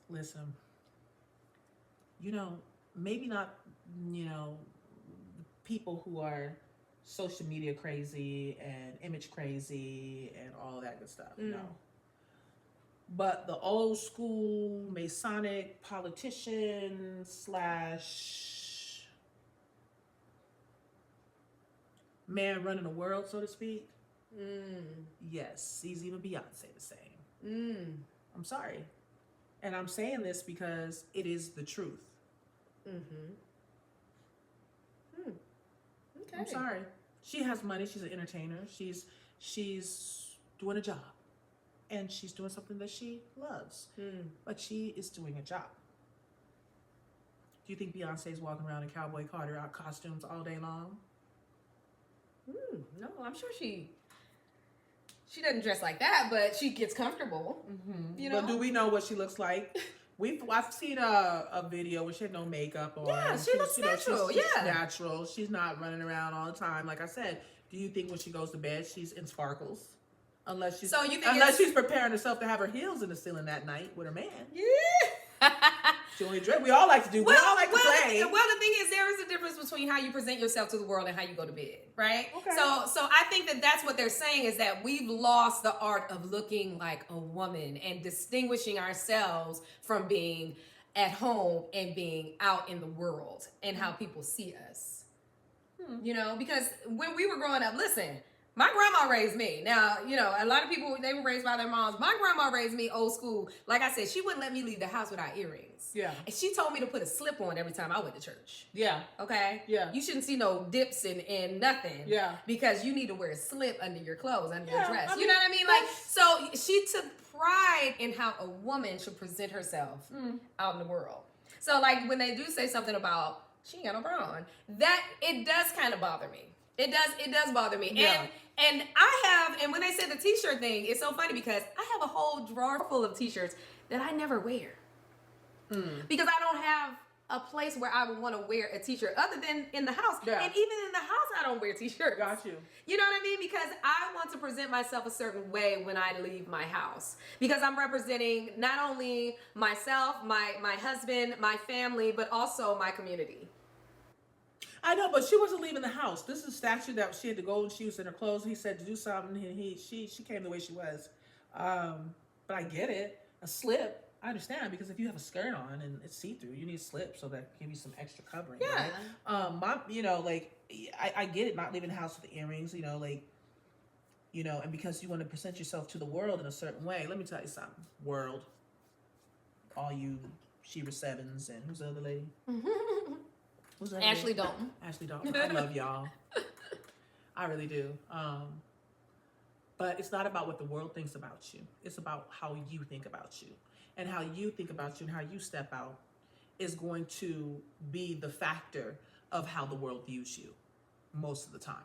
Listen, you know, maybe not, you know, people who are social media crazy and image crazy and all that good stuff. No. But the old school Masonic politician / man running the world, so to speak. Yes, he's even Beyonce the same. I'm sorry. And I'm saying this because it is the truth. Okay. I'm sorry. She has money. She's an entertainer. She's doing a job. And she's doing something that she loves. But she is doing a job. Do you think Beyonce's walking around in Cowboy Carter costumes all day long? No, I'm sure she doesn't dress like that, but she gets comfortable. You know? But do we know what she looks like? I've seen a video where she had no makeup on. Yeah, she looks natural. She's natural. She's not running around all the time. Like I said, Do you think when she goes to bed, she's in sparkles? Unless she's preparing herself to have her heels in the ceiling that night with her man. Yeah. She only dress. We all like to do. We all like to play. Well, the thing is, there is a difference between how you present yourself to the world and how you go to bed, right? Okay. So I think that that's what they're saying, is that we've lost the art of looking like a woman and distinguishing ourselves from being at home and being out in the world and how people see us. You know, because when we were growing up, listen, my grandma raised me. Now, you know, a lot of people, they were raised by their moms. My grandma raised me old school. Like I said, she wouldn't let me leave the house without earrings. Yeah. And she told me to put a slip on every time I went to church. Yeah. Okay? Yeah. You shouldn't see no dips and nothing. Yeah. Because you need to wear a slip under your clothes, under your dress. I mean, you know what I mean? Like, so she took pride in how a woman should present herself out in the world. So, like, when they do say something about, she ain't got no bra on, that, it does kind of bother me. It does bother me. Yeah. And when they said the t-shirt thing, it's so funny because I have a whole drawer full of t-shirts that I never wear. Because I don't have a place where I would want to wear a t-shirt other than in the house. Yeah. And even in the house, I don't wear t-shirts. Got you. You know what I mean? Because I want to present myself a certain way when I leave my house. Because I'm representing not only myself, my husband, my family, but also my community. I know, but she wasn't leaving the house. This is a statue that she had the golden shoes in her clothes. He said to do something, and she came the way she was. But I get it. A slip, I understand, because if you have a skirt on and it's see-through, you need a slip so that give you some extra covering. Yeah. Right? You know, like I get it, not leaving the house with the earrings. You know, like, you know, and because you want to present yourself to the world in a certain way. Let me tell you something, world. All you Sheba Sevens and who's the other lady? Who's that Ashley lady? Dalton. Ashley Dalton. I love y'all. I really do. But it's not about what the world thinks about you. It's about how you think about you. And how you think about you and how you step out is going to be the factor of how the world views you most of the time.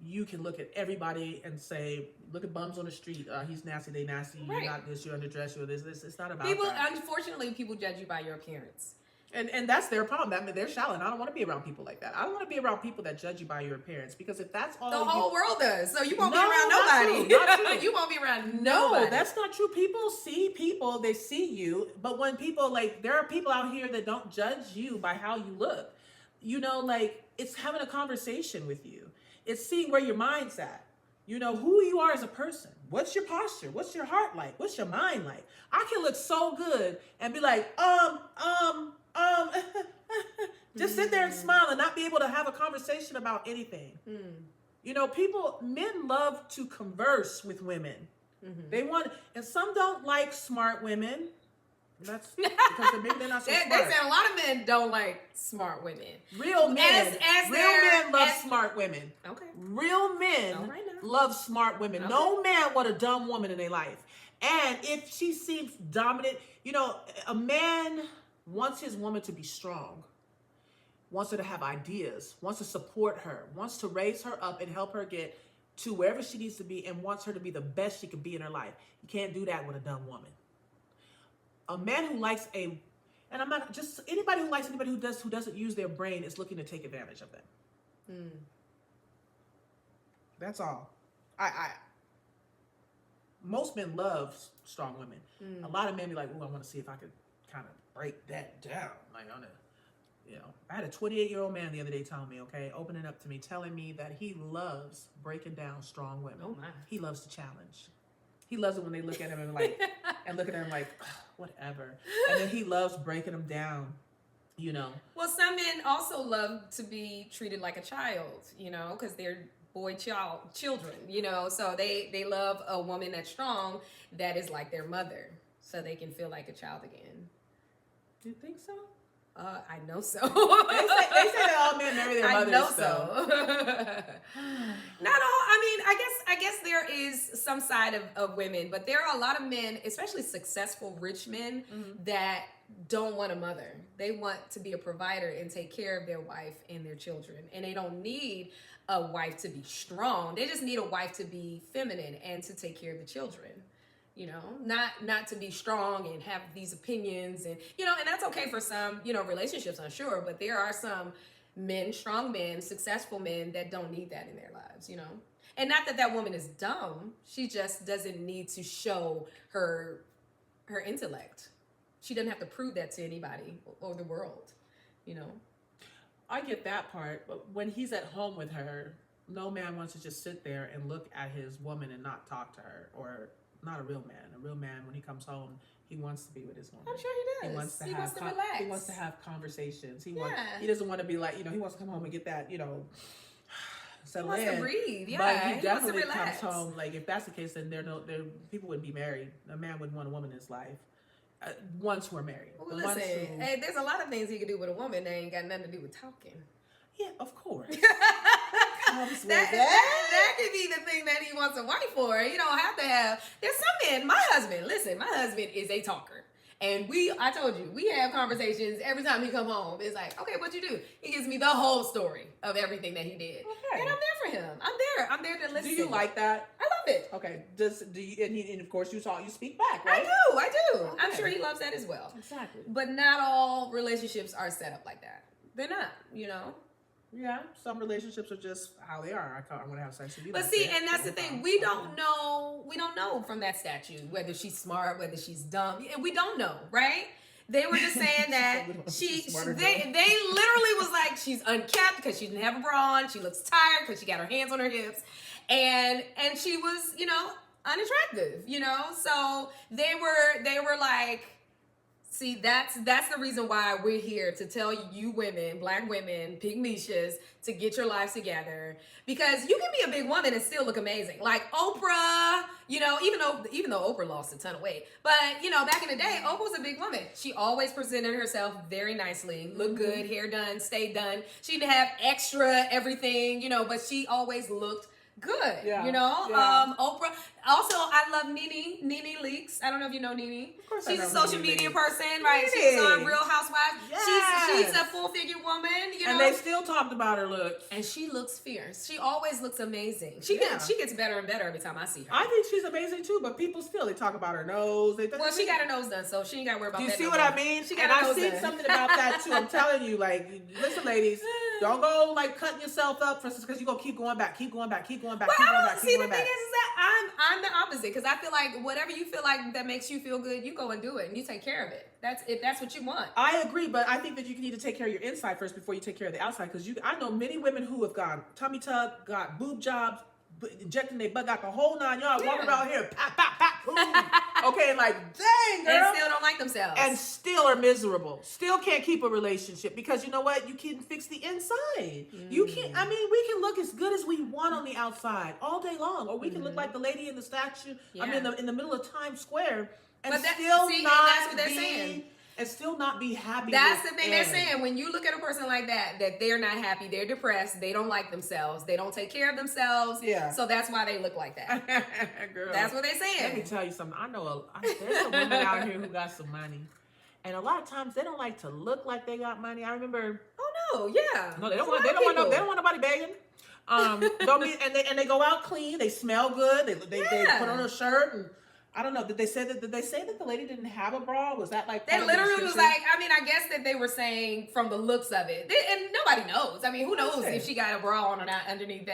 You can look at everybody and say, look at bums on the street. He's nasty, they nasty. Right. You're not this, you're underdressed, you're this. It's not about People, that. unfortunately, people judge you by your appearance. And that's their problem. I mean, they're shallow. And I don't want to be around people like that. I don't want to be around people that judge you by your appearance, because if that's all The whole world does. So you won't be No, around not nobody. true, not true. You won't be around No, nobody. that's not true. People see people, they see you. But when people, like, there are people out here that don't judge you by how you look. You know, like, it's having a conversation with you. It's seeing where your mind's at. You know, who you are as a person. What's your posture? What's your heart like? What's your mind like? I can look so good and be like, just sit there and smile and not be able to have a conversation about anything. You know, men love to converse with women. They want, and some don't like smart women. That's because maybe they're not so smart. They said a lot of men don't like smart women. Real men, men love as- smart women. Okay. Real men All right now. love smart women. Okay. No man want a dumb woman in their life. And if she seems dominant, you know, a man wants his woman to be strong, wants her to have ideas, wants to support her, wants to raise her up and help her get to wherever she needs to be, and wants her to be the best she can be in her life. You can't do that with a dumb woman. A man who likes and I'm not just anybody who likes anybody who doesn't use their brain is looking to take advantage of them. That's all. Most men love strong women. A lot of men be like, "Oh, I want to see if I could kind of break that down." Like, I had a 28-year-old man the other day telling me, opening up to me, telling me that he loves breaking down strong women. Oh my. He loves the challenge. He loves it when they look at him and like, whatever. And then he loves breaking them down, you know. Well, some men also love to be treated like a child, you know, because they're children, you know. So they love a woman that's strong, that is like their mother, so they can feel like a child again. Do you think so? I know so. They say that all men marry their mothers. I know so. Not all. I mean, I guess there is some side of women, but there are a lot of men, especially successful rich men, that don't want a mother. They want to be a provider and take care of their wife and their children, and they don't need a wife to be strong. They just need a wife to be feminine and to take care of the children. You know, not to be strong and have these opinions, and, you know, and that's okay for some, you know, relationships, I'm sure, but there are some men, strong men, successful men that don't need that in their lives, you know? And not that that woman is dumb. She just doesn't need to show her intellect. She doesn't have to prove that to anybody or the world, you know? I get that part, but when he's at home with her, no man wants to just sit there and look at his woman and not talk to her, or not a real man. A real man, when he comes home, he wants to be with his woman. I'm sure he does. He wants to relax. He wants to have conversations. He Yeah. he doesn't want to be like, he wants to come home and get that, settle He in. wants to breathe. Yeah, But he wants to definitely relax. comes home. Like, if that's the case, then people wouldn't be married. A man wouldn't want a woman in his life. Once we're married. Well, listen, hey, there's a lot of things he can do with a woman that ain't got nothing to do with talking. Yeah, of course. that could be the thing that he wants a wife for. You don't have to have. There's some men. My husband is a talker. And I told you, we have conversations every time he come home. It's like, okay, what you do? He gives me the whole story of everything that he did. Okay. And I'm there for him. I'm there to listen. Do you like that? I love it. Okay. And of course you speak back, right? I do. Okay. I'm sure he loves that as well. Exactly. But not all relationships are set up like that. They're not, Yeah, some relationships are just how they are. I want to have sex with you. But see, and that's the thing. We don't know from that statue whether she's smart, whether she's dumb. We don't know, right? They were just saying that they literally was like, she's unkept because she didn't have a bra on. She looks tired because she got her hands on her hips, and she was, unattractive, So they were like, see, that's the reason why we're here, to tell you women, black women, pygmishas, to get your lives together. Because you can be a big woman and still look amazing. Like Oprah, even though Oprah lost a ton of weight. But, back in the day, Oprah was a big woman. She always presented herself very nicely, looked good, hair done, stayed done. She didn't have extra everything, but she always looked good, Yeah. Oprah. Also, I love Nene Leakes. I don't know if you know Nene. Of course, she's I a know social Nene media Leakes. person, right? Really? She's on Real Housewives. Yes. She's a full-figure woman, And they still talked about her looks. And she looks fierce. She always looks amazing. She gets better and better every time I see her. I think she's amazing too, but people they talk about her nose. Well, she got her nose done, so she ain't got to worry about that. Do you see no what more. I mean? She got and her I've nose seen done. something about that too. I'm telling you, like, listen, ladies, don't go like cutting yourself up for because you're gonna keep going back. Well, I don't see the thing is that I'm the opposite, because I feel like whatever you feel like that makes you feel good, you go and do it and you take care of it. That's what you want. I agree, but I think that you need to take care of your inside first before you take care of the outside. Because I know many women who have got tummy tuck, got boob jobs, injecting their butt, got the whole 9 yards, walking around here, pop, pop, pop, boom. Okay, like, dang, girl. And still don't like themselves. And still are miserable. Still can't keep a relationship because you know what? You can't fix the inside. You can't. I mean, we can look as good as we want on the outside all day long, or we can look like the lady in the statue. Yeah. I mean, in the middle of Times Square, and But and that's what they're saying. And still not be happy. That's the thing they're saying. When you look at a person like that they're not happy, they're depressed, they don't like themselves, they don't take care of themselves. Yeah. So that's why they look like that. Girl, That's what they're saying. let me tell you something. I know there's some women out here who got some money, and a lot of times they don't like to look like they got money. I remember. Oh no, yeah. No, they don't want. They don't want nobody begging. And they go out clean. They smell good. They put on a shirt and. I don't know. Did they say that the lady didn't have a bra? Was that like They literally was like, I guess that they were saying from the looks of it. And nobody knows. I mean, who knows if she got a bra on or not underneath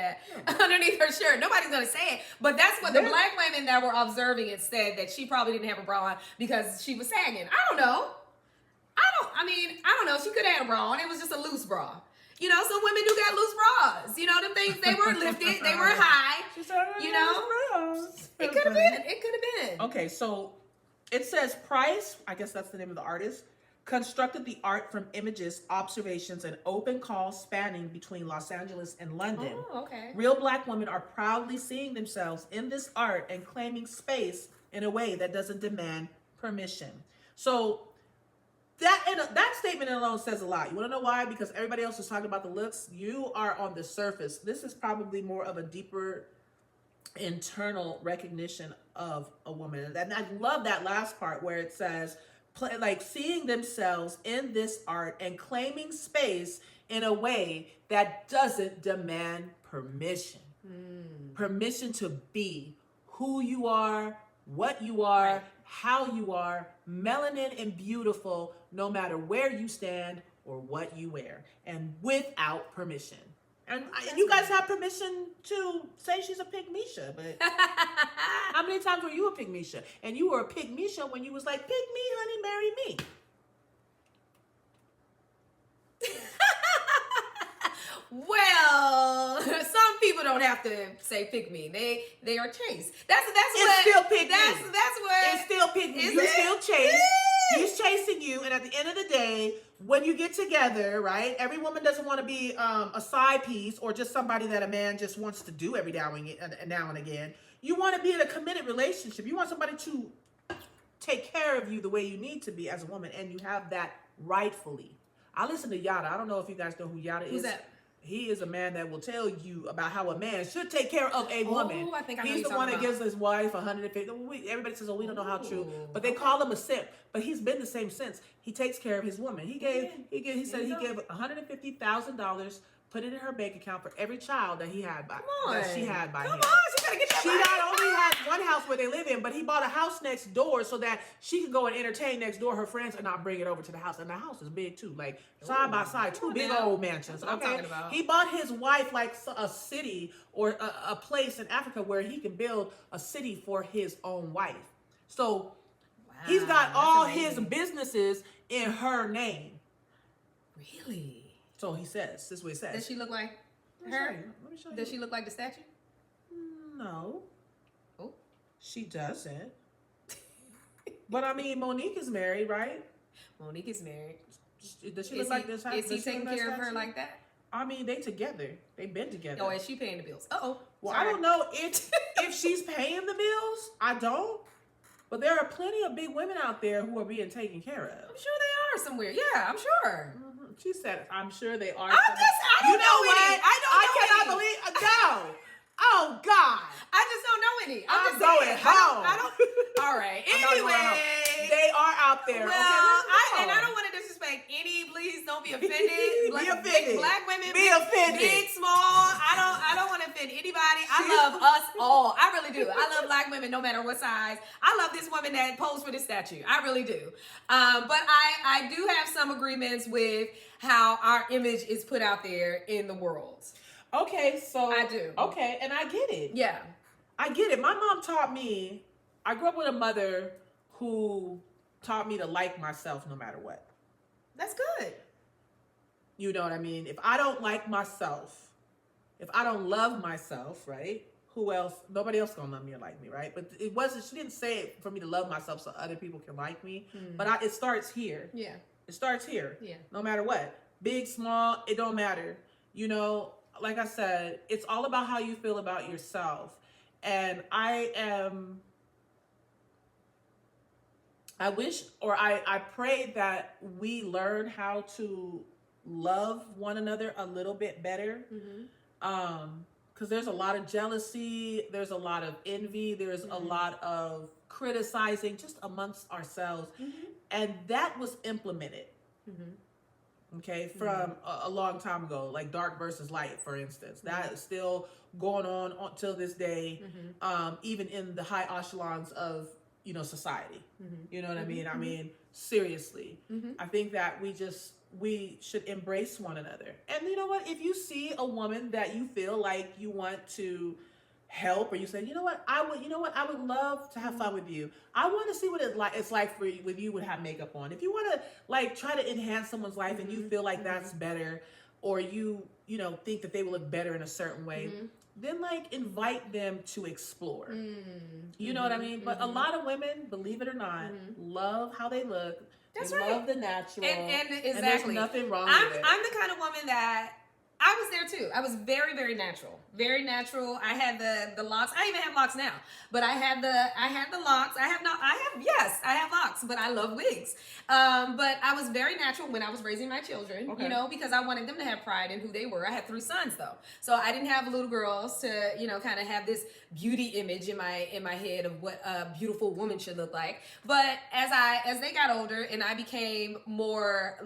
underneath her shirt. Nobody's going to say it. But that's what the black women that were observing it said, that she probably didn't have a bra on because she was sagging. I don't know. I don't know. She could have had a bra on. It was just a loose bra. Some women do got loose bras. The things, they were lifted, they were high. It could have been. Okay, so it says Price, I guess that's the name of the artist, constructed the art from images, observations, and open calls spanning between Los Angeles and London. Oh, okay. Real black women are proudly seeing themselves in this art and claiming space in a way that doesn't demand permission. So that statement alone says a lot. You want to know why? Because everybody else is talking about the looks. You are on the surface. This is probably more of a deeper internal recognition of a woman. And I love that last part where it says, like, seeing themselves in this art and claiming space in a way that doesn't demand permission. Permission to be who you are, what you are, Right. how you are, melanin and beautiful, no matter where you stand or what you wear, and without permission. And you guys have permission to say she's a pygmisha, but how many times were you a pygmisha? And you were a pygmisha when you was like, pick me, honey, marry me. Well, some people don't have to say pick me. They are chased. That's It's what. still pick me. That's what. It's still pick me. Is You it? still chase. He's chasing you, and at the end of the day, when you get together, right? Every woman doesn't want to be a side piece or just somebody that a man just wants to do every now and again. You want to be in a committed relationship. You want somebody to take care of you the way you need to be as a woman, and you have that rightfully. I listen to Yada. I don't know if you guys know who Yada is. Who's that? He is a man that will tell you about how a man should take care of a woman. I think I know He's you're the one that talking gives his wife 150. Everybody says, "Oh, we don't know how true," Ooh, but they call him a simp. But he's been the same since. He takes care of his woman. He said he gave $150,000, put it in her bank account for every child that she had by him. Come on, she gotta get that She money. not only has one house where they live in, but he bought a house next door so that she can go and entertain next door her friends and not bring it over to the house. And the house is big too, like side by side, two big old mansions. That's what I'm Okay, talking about. he bought his wife like a city or a place in Africa where he can build a city for his own wife. So he's got Wow, all that's his amazing. businesses in her name. Really? So he says, this is what he says. Does she look like Let me show her? you. Let me show you. Does she look like the statue? No. Oh. She doesn't. But I mean, Monique is married, right? Monique is married. Does she look like this? Is he taking care of her like that? I mean, they together. They've been together. Oh, is she paying the bills? Uh-oh. Well, Sorry. I don't know if she's paying the bills. I don't. But there are plenty of big women out there who are being taken care of. I'm sure they are somewhere. Yeah, I'm sure. She said, "I'm sure they are." I don't know any. I don't know cannot any. believe. No. Oh God. I just don't know any. I'm just going saying. home. I don't. All right. I'm not going home. Anyway. They are out there. Well, okay, I don't want to disrespect any. Please don't be offended. Be offended. Big black women. Be offended. Big, small. I don't want to offend anybody. I love us all. I really do. I love black women no matter what size. I love this woman that posed for this statue. I really do. But I do have some agreements with how our image is put out there in the world. Okay, so I do. Okay, and I get it. Yeah. I get it. My mom taught me. I grew up with a mother who taught me to like myself no matter what. That's good. You know what I mean? If I don't like myself, if I don't love myself, right? Who else? Nobody else gonna love me or like me, right? But it wasn't. She didn't say it for me to love myself so other people can like me. But it starts here. Yeah. It starts here. Yeah. No matter what, big, small, it don't matter. You know, like I said, it's all about how you feel about yourself. And I pray that we learn how to love one another a little bit better. Because there's a lot of jealousy, there's a lot of envy, there's a lot of criticizing just amongst ourselves. And that was implemented. Okay, from a long time ago, like dark versus light, for instance. That is still going on till this day, even in the high echelons of, society. You know what I mean? I mean, seriously. I think that we should embrace one another. And you know what? If you see a woman that you feel like you want to help, or you say, I would love to have fun with you. I want to see what it's like for you when you would have makeup on. If you want to try to enhance someone's life and you feel like that's better, or you think that they will look better in a certain way, then invite them to explore. You know what I mean? But a lot of women, believe it or not, love how they look. That's they right. love the natural. And exactly. And there's nothing wrong with it. I'm the kind of woman that I was there too. I was very, very natural. Very natural. I had the locks. I even have locks now. But I had the locks. I have locks, but I love wigs. But I was very natural when I was raising my children, because I wanted them to have pride in who they were. I had 3 sons though. So I didn't have little girls to, kind of have this beauty image in my head of what a beautiful woman should look like. But as they got older and I became more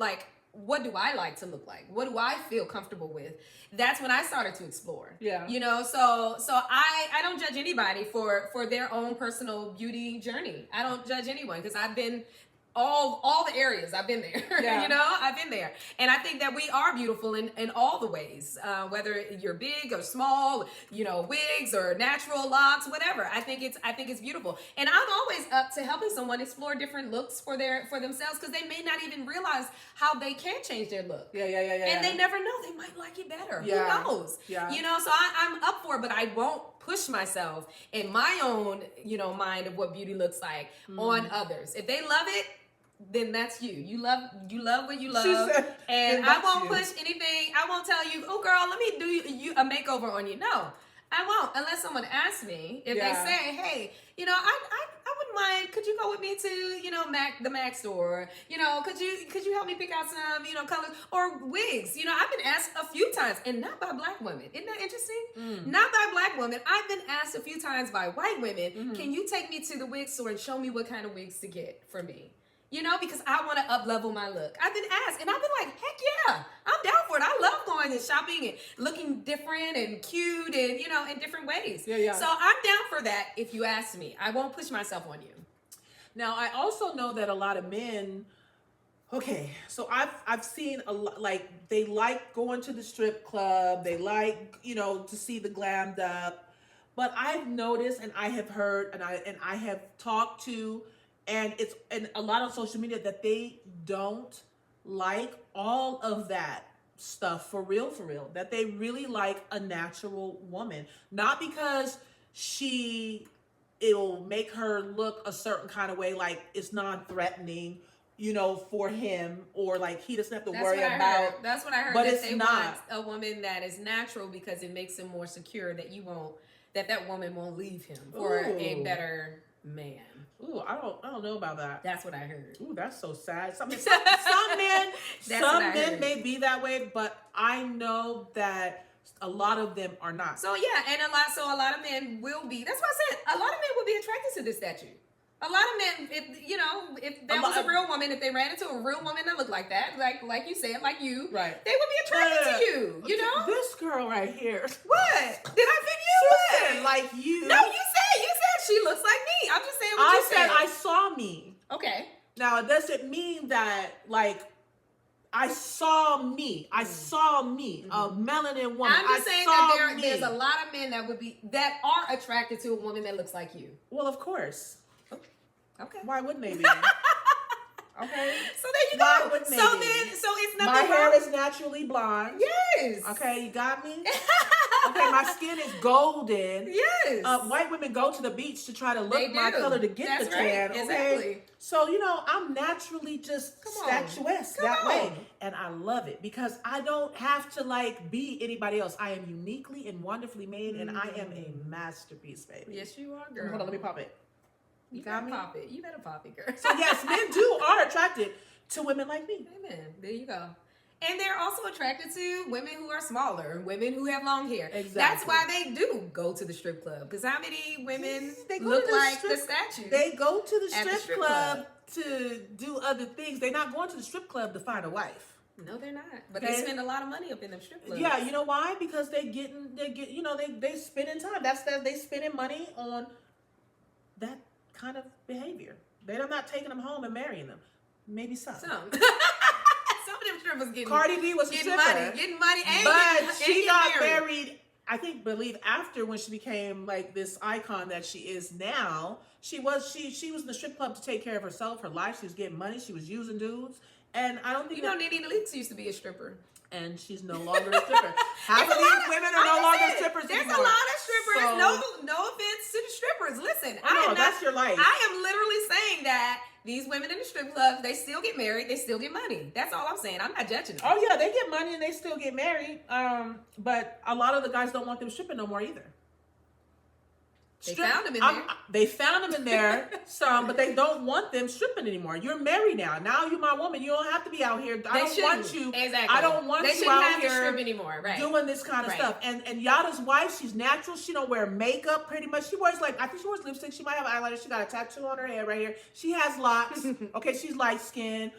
what do I like to look like? What do I feel comfortable with? That's when I started to explore. Yeah. You know, so I don't judge anybody for their own personal beauty journey. I don't judge anyone because I've been all the areas. I've been there. Yeah. You know, I've been there. And I think that we are beautiful in all the ways, whether you're big or small, you know, wigs or natural locks, whatever. I think it's beautiful. And I'm always up to helping someone explore different looks for themselves because they may not even realize how they can change their look. Yeah. And they never know. They might like it better. Yeah. Who knows? Yeah. You know, so I'm up for it, but I won't push myself in my own, you know, mind of what beauty looks like on others. If they love it, then that's you. You love what you love. Said, and I won't push anything. I won't tell you, oh girl, let me do you a makeover on you. No, I won't unless someone asks me. If they say, hey, you know, I wouldn't mind. Could you go with me to, you know, the Mac store? You know, could you help me pick out some, you know, colors or wigs? You know, I've been asked a few times, and not by black women. Isn't that interesting? Not by black women. I've been asked a few times by white women. Can you take me to the wig store and show me what kind of wigs to get for me? You know, because I want to up-level my look. I've been asked, and I've been like, heck yeah, I'm down for it. I love going and shopping and looking different and cute and, you know, in different ways. Yeah. So I'm down for that if you ask me. I won't push myself on you. Now, I also know that a lot of men, okay, so I've seen a lot, like, they like going to the strip club. They like, you know, to see the glammed up. But I've noticed, and I have heard, and I have talked to, and it's and a lot on social media that they don't like all of that stuff for real, that they really like a natural woman. Not because it'll make her look a certain kind of way, like it's non-threatening, you know, for him, or like he doesn't have to worry about. That's what I heard. But that it's they not want a woman that is natural because it makes him more secure that woman won't leave him for a better man. Ooh, I don't know about that. That's what I heard. Ooh, that's so sad. Some men may be that way, but I know that a lot of them are not. So yeah, and a lot of men will be. That's why I said a lot of men will be attracted to this statue. A lot of men, if that was a real woman, if they ran into a real woman that looked like that, like you said, like you, right, they would be attracted to you. You know, this girl right here. What did I fit you? Said like you. No, you said she looks like me. I'm just saying what you said. I saw me. Okay. Now, it doesn't mean that like I saw me. I saw me, a melanin woman. I'm just saying that there's a lot of men that are attracted to a woman that looks like you. Well, of course. Okay. Why wouldn't they be? Okay. So there you Why go. wouldn't they So be? then, so it's nothing My hair wrong. is naturally blonde. Yes. Okay, you got me? Okay, my skin is golden. Yes. White women go to the beach to try to look my color to get the tan. Okay? Exactly. So, you know, I'm naturally just statuesque that way. And I love it because I don't have to like be anybody else. I am uniquely and wonderfully made, and I am a masterpiece, baby. Yes, you are, girl. Hold on, let me pop it. You better pop it. You better pop it, girl. So yes, men are attracted to women like me. Amen. There you go. And they're also attracted to women who are smaller, women who have long hair. Exactly. That's why they do go to the strip club. Because how many women look like the statue? They go to the strip club to do other things. They're not going to the strip club to find a wife. No, they're not. But they spend a lot of money up in them strip clubs. Yeah, you know why? Because they spending time. They spending money on that kind of behavior. They're not taking them home and marrying them. Maybe some. Some of them strippers getting Cardi B was getting getting money, but she got married. believe after, when she became like this icon that she is now. She was in the strip club to take care of herself, her life. She was getting money. She was using dudes, and I don't think Nene Leakes used to be a stripper. And she's no longer a stripper. Half of these women are no longer strippers There's anymore. a lot of strippers. So, no offense to the strippers. Listen, that's your life. I am literally saying that these women in the strip club, they still get married, they still get money. That's all I'm saying. I'm not judging them. Oh yeah, they get money and they still get married. But a lot of the guys don't want them stripping no more either. They found them in there. They found them in there, but they don't want them stripping anymore. You're married now. Now you're my woman. You don't have to be out here. I don't want you. Exactly. I don't want they you out have here to strip anymore. Right. Doing this kind of stuff. And Yada's wife, she's natural. She don't wear makeup pretty much. She wears I think she wears lipstick. She might have eyeliner. She got a tattoo on her head right here. She has locks. Okay, she's light skinned.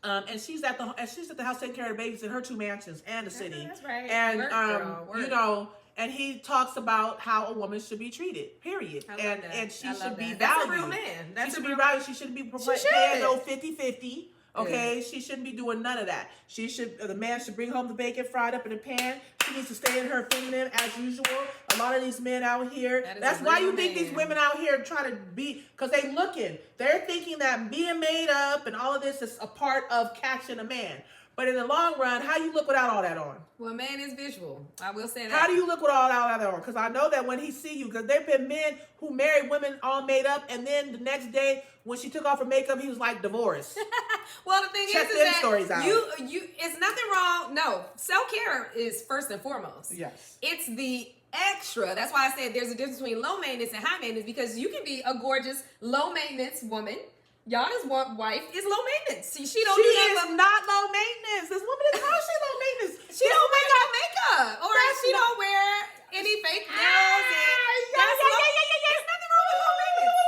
And she's at the house taking care of the babies in her 2 mansions and the city. That's right. And Work, girl, work. you know, and he talks about how a woman should be treated. Period. I love that. And she I should love be that. valued. That's a real man. That's She should a be real valued. She shouldn't be should. paying no 50-50. Okay, she shouldn't be doing none of that. The man should bring home the bacon fried up in a pan. She needs to stay in her feminine as usual. A lot of these men out here, that's why you think these women out here try to be, because they're thinking that being made up and all of this is a part of catching a man. But in the long run, how you look without all that on? Well, man is visual. I will say that. How do you look with all that on? Because I know that when he see you, because there've been men who married women all made up, and then the next day when she took off her makeup, he was like divorced. Well, the thing Check is them that stories out. it's nothing wrong. No, self-care is first and foremost. Yes. It's the extra. That's why I said there's a difference between low maintenance and high maintenance, because you can be a gorgeous low maintenance woman. Yada's wife is low maintenance. She She don't do is that. not low maintenance. This woman is how she low maintenance. She don't wear no makeup, or she don't wear any fake nails. There's nothing wrong with low maintenance.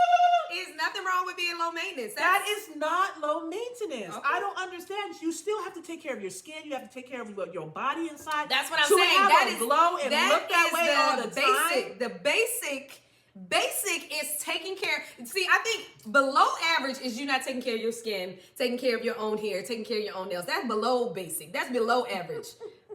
There's nothing wrong with being low maintenance. That is not low maintenance. Okay. I don't understand. You still have to take care of your skin. You have to take care of your body inside. That's what I'm to saying. Have That a is glow and look that way all the time. The basic is taking care. See, I think below average is you not taking care of your skin, taking care of your own hair, taking care of your own nails. That's below basic. That's below average.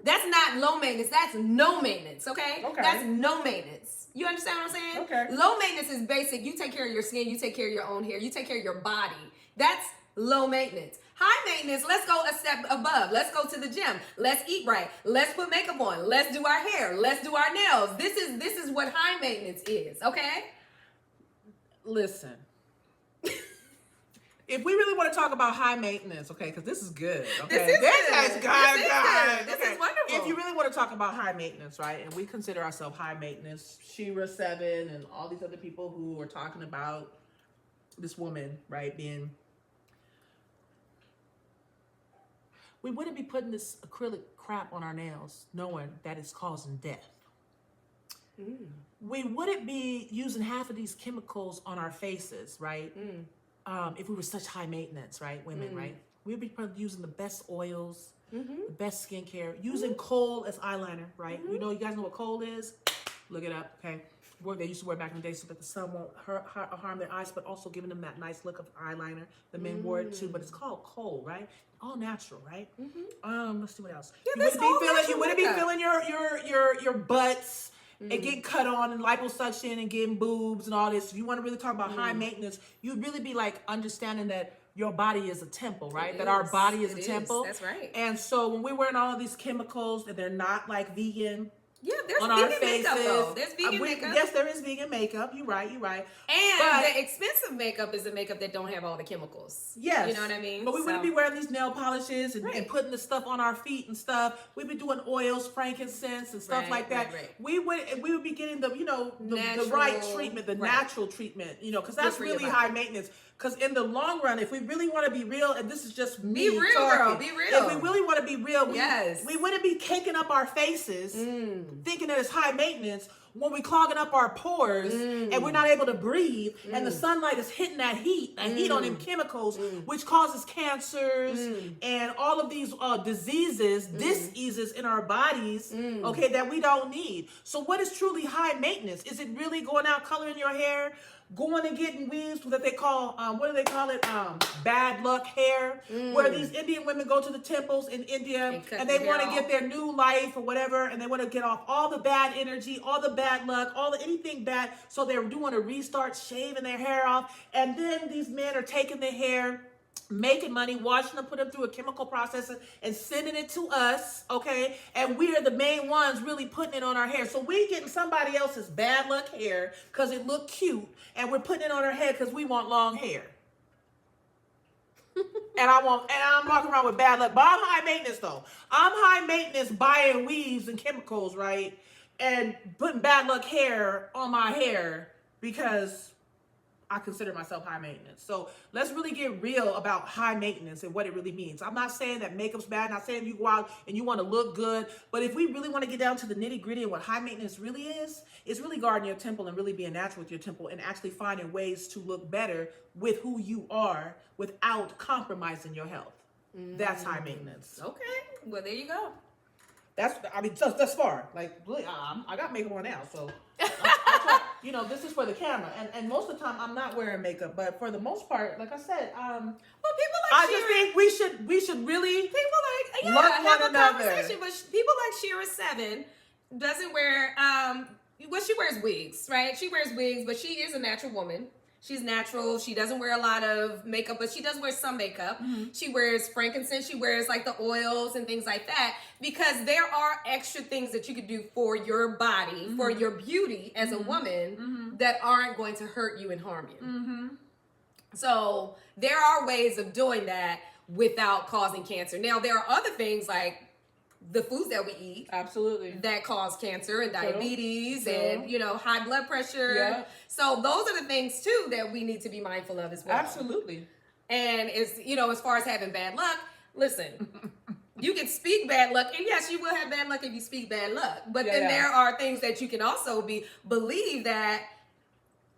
That's not low maintenance. That's no maintenance. Okay? That's no maintenance. You understand what I'm saying? Okay. Low maintenance is basic. You take care of your skin. You take care of your own hair. You take care of your body. That's low maintenance. High maintenance, let's go a step above. Let's go to the gym. Let's eat right. Let's put makeup on. Let's do our hair. Let's do our nails. This is what high maintenance is, okay? Listen. If we really want to talk about high maintenance, okay, because this is good. Okay? This is good. This This is wonderful. If you really want to talk about high maintenance, right, and we consider ourselves high maintenance, Shira 7 and all these other people who are talking about this woman, right, we wouldn't be putting this acrylic crap on our nails knowing that it's causing death. We wouldn't be using half of these chemicals on our faces, right? If we were such high maintenance, right, women, right? We'd be using the best oils, the best skincare, using kohl as eyeliner, right? You guys know what kohl is? Look it up, okay? They used to wear back in the day so that the sun won't harm their eyes, but also giving them that nice look of eyeliner. The men wore it too, but it's called kohl, right? All natural, right? Let's see what else. Yeah, You wouldn't be feeling your butts and getting cut on and liposuction and getting boobs and all this. If you want to really talk about high maintenance, you'd really be like understanding that your body is a temple, right? That our body is a temple. That's right. And so when we're wearing all of these chemicals and they're not like vegan, yeah, there's on vegan our faces. makeup though. There's vegan makeup. Yes, there is vegan makeup. You're right. And the expensive makeup is the makeup that don't have all the chemicals. Yes. You know what I mean? But we wouldn't be wearing these nail polishes and putting the stuff on our feet and stuff. We'd be doing oils, frankincense and stuff like that. We would be getting the right treatment, the natural treatment, because that's really high maintenance. Because in the long run, if we really want to be real, and this is just me be real, talking, girl, be real. If we really want to be real, we wouldn't be caking up our faces, thinking that it's high maintenance when we clogging up our pores and we're not able to breathe, and the sunlight is hitting that heat on them chemicals, which causes cancers and all of these diseases in our bodies, okay, that we don't need. So what is truly high maintenance? Is it really going out coloring your hair? Going and getting weaves that they call, what do they call it? Bad luck hair, where these Indian women go to the temples in India and they want to get their new life or whatever, and they want to get off all the bad energy, all the bad luck, anything bad. So they're doing a restart, shaving their hair off, and then these men are taking the hair, making money, washing them, put them through a chemical process and sending it to us, okay? And we are the main ones really putting it on our hair. So we getting somebody else's bad luck hair because it looked cute, and we're putting it on our head because we want long hair. and I'm walking around with bad luck. But I'm high maintenance though. I'm high maintenance buying weaves and chemicals, right? And putting bad luck hair on my hair because I consider myself high maintenance. So let's really get real about high maintenance and what it really means. I'm not saying that makeup's bad. I'm not saying you go out and you want to look good. But if we really want to get down to the nitty gritty and what high maintenance really is, it's really guarding your temple and really being natural with your temple and actually finding ways to look better with who you are without compromising your health. That's high maintenance. Okay. Well, there you go. That's far. Like, really, I got makeup on now, so I try, you know, this is for the camera, and most of the time I'm not wearing makeup, but for the most part, like I said, Well, people like I just think we should really people like love have one a another. conversation. But people like Shira7 doesn't wear well, she wears wigs, right? She wears wigs, but she is a natural woman. She's natural. She doesn't wear a lot of makeup, but she does wear some makeup. She wears frankincense. She wears like the oils and things like that, because there are extra things that you could do for your body, for your beauty as a woman, that aren't going to hurt you and harm you. So there are ways of doing that without causing cancer. Now, there are other things like the foods that we eat absolutely that cause cancer and diabetes True. and, you know, high blood pressure. Yeah. So those are the things too that we need to be mindful of as well. Absolutely. And it's, you know, as far as having bad luck, listen, you can speak bad luck, and yes, you will have bad luck if you speak bad luck. But then there are things that you can also believe that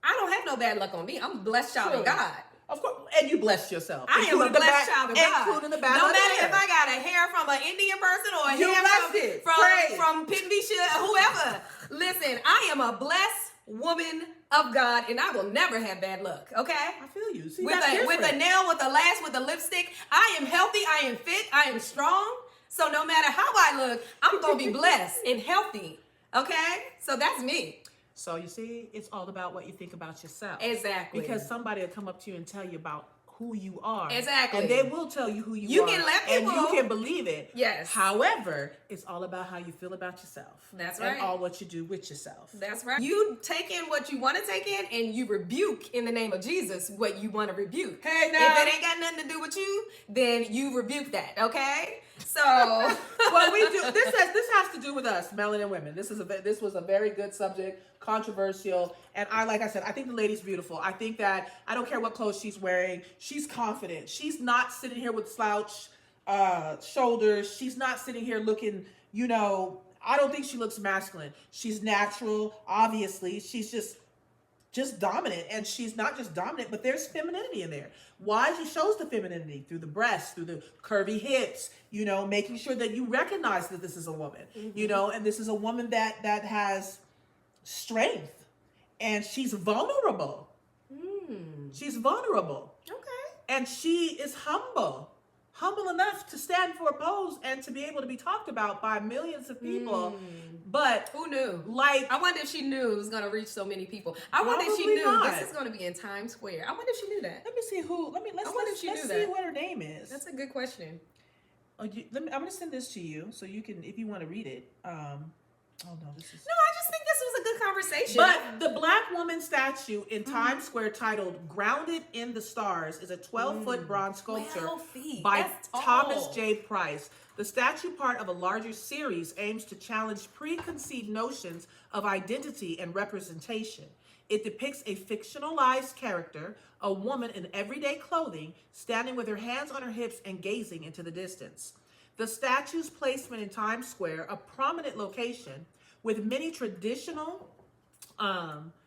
I don't have no bad luck on me. I'm a blessed child of God. Of course, and you bless yourself. I am a blessed child of God. Including the back no of matter the hair. if I got a hair from an Indian person or a You hair blessed from Pygmy whoever. Listen, I am a blessed woman of God, and I will never have bad luck. Okay? I feel you. See, with a nail, with a lash, with a lipstick, I am healthy. I am fit. I am strong. So no matter how I look, I'm gonna be blessed and healthy. Okay? So that's me. So you see, it's all about what you think about yourself. Exactly. Because somebody will come up to you and tell you about who you are. Exactly. And they will tell you who you are. You can let people. And you can believe it. Yes. However, it's all about how you feel about yourself. That's right. And all what you do with yourself. That's right. You take in what you want to take in, and you rebuke in the name of Jesus what you want to rebuke. Hey, now. If it ain't got nothing to do with you, then you rebuke that, okay? So well, we do. This has to do with us, melanin women. This was a very good subject, controversial, and like I said, I think the lady's beautiful. I think that I don't care what clothes she's wearing. She's confident. She's not sitting here with slouch shoulders. She's not sitting here looking, you know. I don't think she looks masculine. She's natural. Obviously, she's just dominant, and she's not just dominant, but there's femininity in there. Why? She shows the femininity through the breasts, through the curvy hips, you know, making sure that you recognize that this is a woman, you know, and this is a woman that has strength, and she's vulnerable. She's vulnerable. okay. And she is humble enough to stand for a pose and to be able to be talked about by millions of people. But who knew? Like, I wonder if she knew it was going to reach so many people. I wonder if she knew this is going to be in Times Square. I wonder if she knew that. Let me see who. Let's see what her name is. That's a good question. I'm gonna send this to you so you can, if you want to read it. Oh no, this is. No, I just think this was a good conversation. But the black woman statue in Times Square titled "Grounded in the Stars" is a 12-foot bronze sculpture 12 feet. by That's tall. Thomas J. Price. The statue, part of a larger series, aims to challenge preconceived notions of identity and representation. It depicts a fictionalized character, a woman in everyday clothing, standing with her hands on her hips and gazing into the distance. The statue's placement in Times Square, a prominent location with many traditional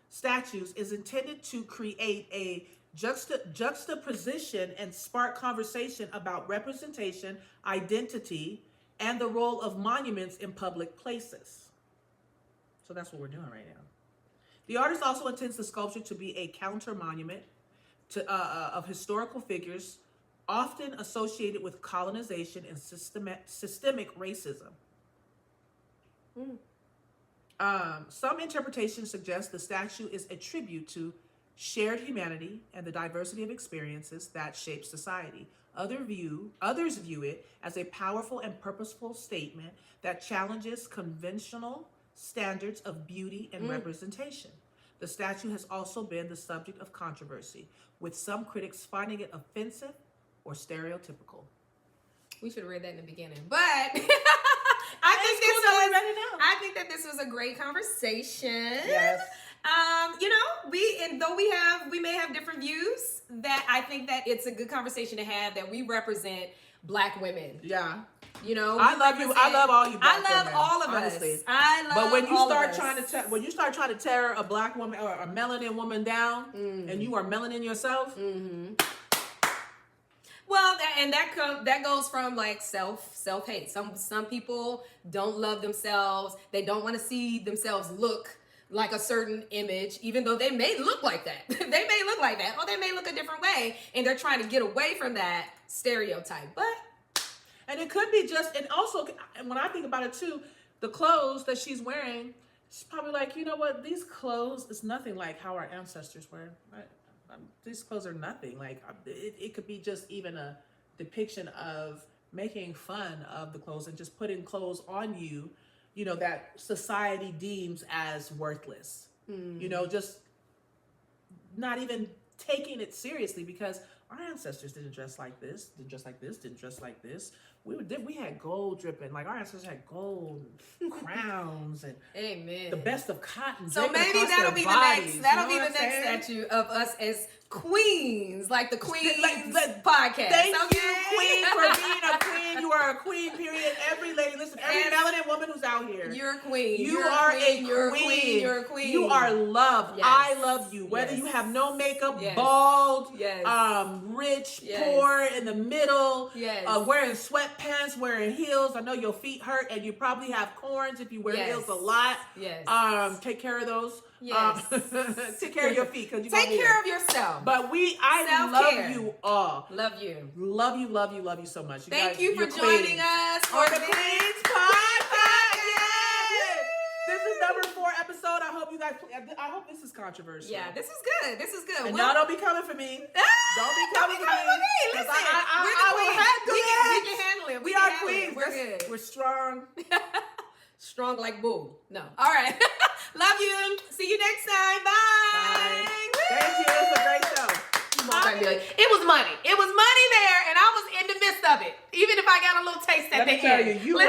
statues, is intended to create a juxtaposition and spark conversation about representation, identity, and the role of monuments in public places. So that's what we're doing right now. The artist also intends the sculpture to be a counter monument of historical figures often associated with colonization and systemic racism. Some interpretations suggest the statue is a tribute to shared humanity and the diversity of experiences that shape society. Others view it as a powerful and purposeful statement that challenges conventional standards of beauty and representation. The statue has also been the subject of controversy, with some critics finding it offensive or stereotypical. We should have read that in the beginning, but I think that this was a great conversation. Yes. You know, though we may have different views, that I think that it's a good conversation to have, that we represent Black women. Yeah. You know, I love you. I love all you Black women. I love all of honestly. us. I love But when you all start of trying us. when you start trying to tear a Black woman or a melanin woman down, and you are melanin yourself, Well, that goes from like self hate. Some people don't love themselves. They don't want to see themselves look like a certain image, even though they may look like that. They may look like that, or they may look a different way, and they're trying to get away from that stereotype. And it could be just, and also when I think about it too, the clothes that she's wearing, she's probably like, you know what, these clothes is nothing like how our ancestors were. These clothes are nothing. Like it could be just even a depiction of making fun of the clothes and just putting clothes on you, you know, that society deems as worthless. You know, just not even taking it seriously, because our ancestors didn't dress like this, didn't dress like this, didn't dress like this. We had gold dripping, like our ancestors had gold crowns and amen. The best of cotton. So maybe that'll be the next statue of us as queens, like the Queen podcast. Thank you, Queen, for being a queen. You are a queen, period. Every lady, listen, every melanin woman who's out here, you're a queen. You're a queen. You're a queen. You're a queen. You are loved. Yes. I love you. Whether you have no makeup, bald, rich, poor, in the middle, wearing sweatpants, wearing heels. I know your feet hurt, and you probably have corns if you wear heels a lot. Take care of those. Take care of your feet, because you take care of yourself. But I love you all. Love you. Love you, love you, love you so much. Thank you for joining us for the Queen's Podcast. This is number 4 episode. I hope you guys. I hope this is controversial. Yeah, this is good. This is good. And y'all don't be coming for me. Don't be coming for me. Listen, we can handle it. We are queens. We're good. We're strong. Strong like bull. No. All right. Love you. See you next time. Bye. Thank you. It was a great show. It was money. It was money there, and I was in the midst of it. Even if I got a little taste at the end. Let me tell you, you were.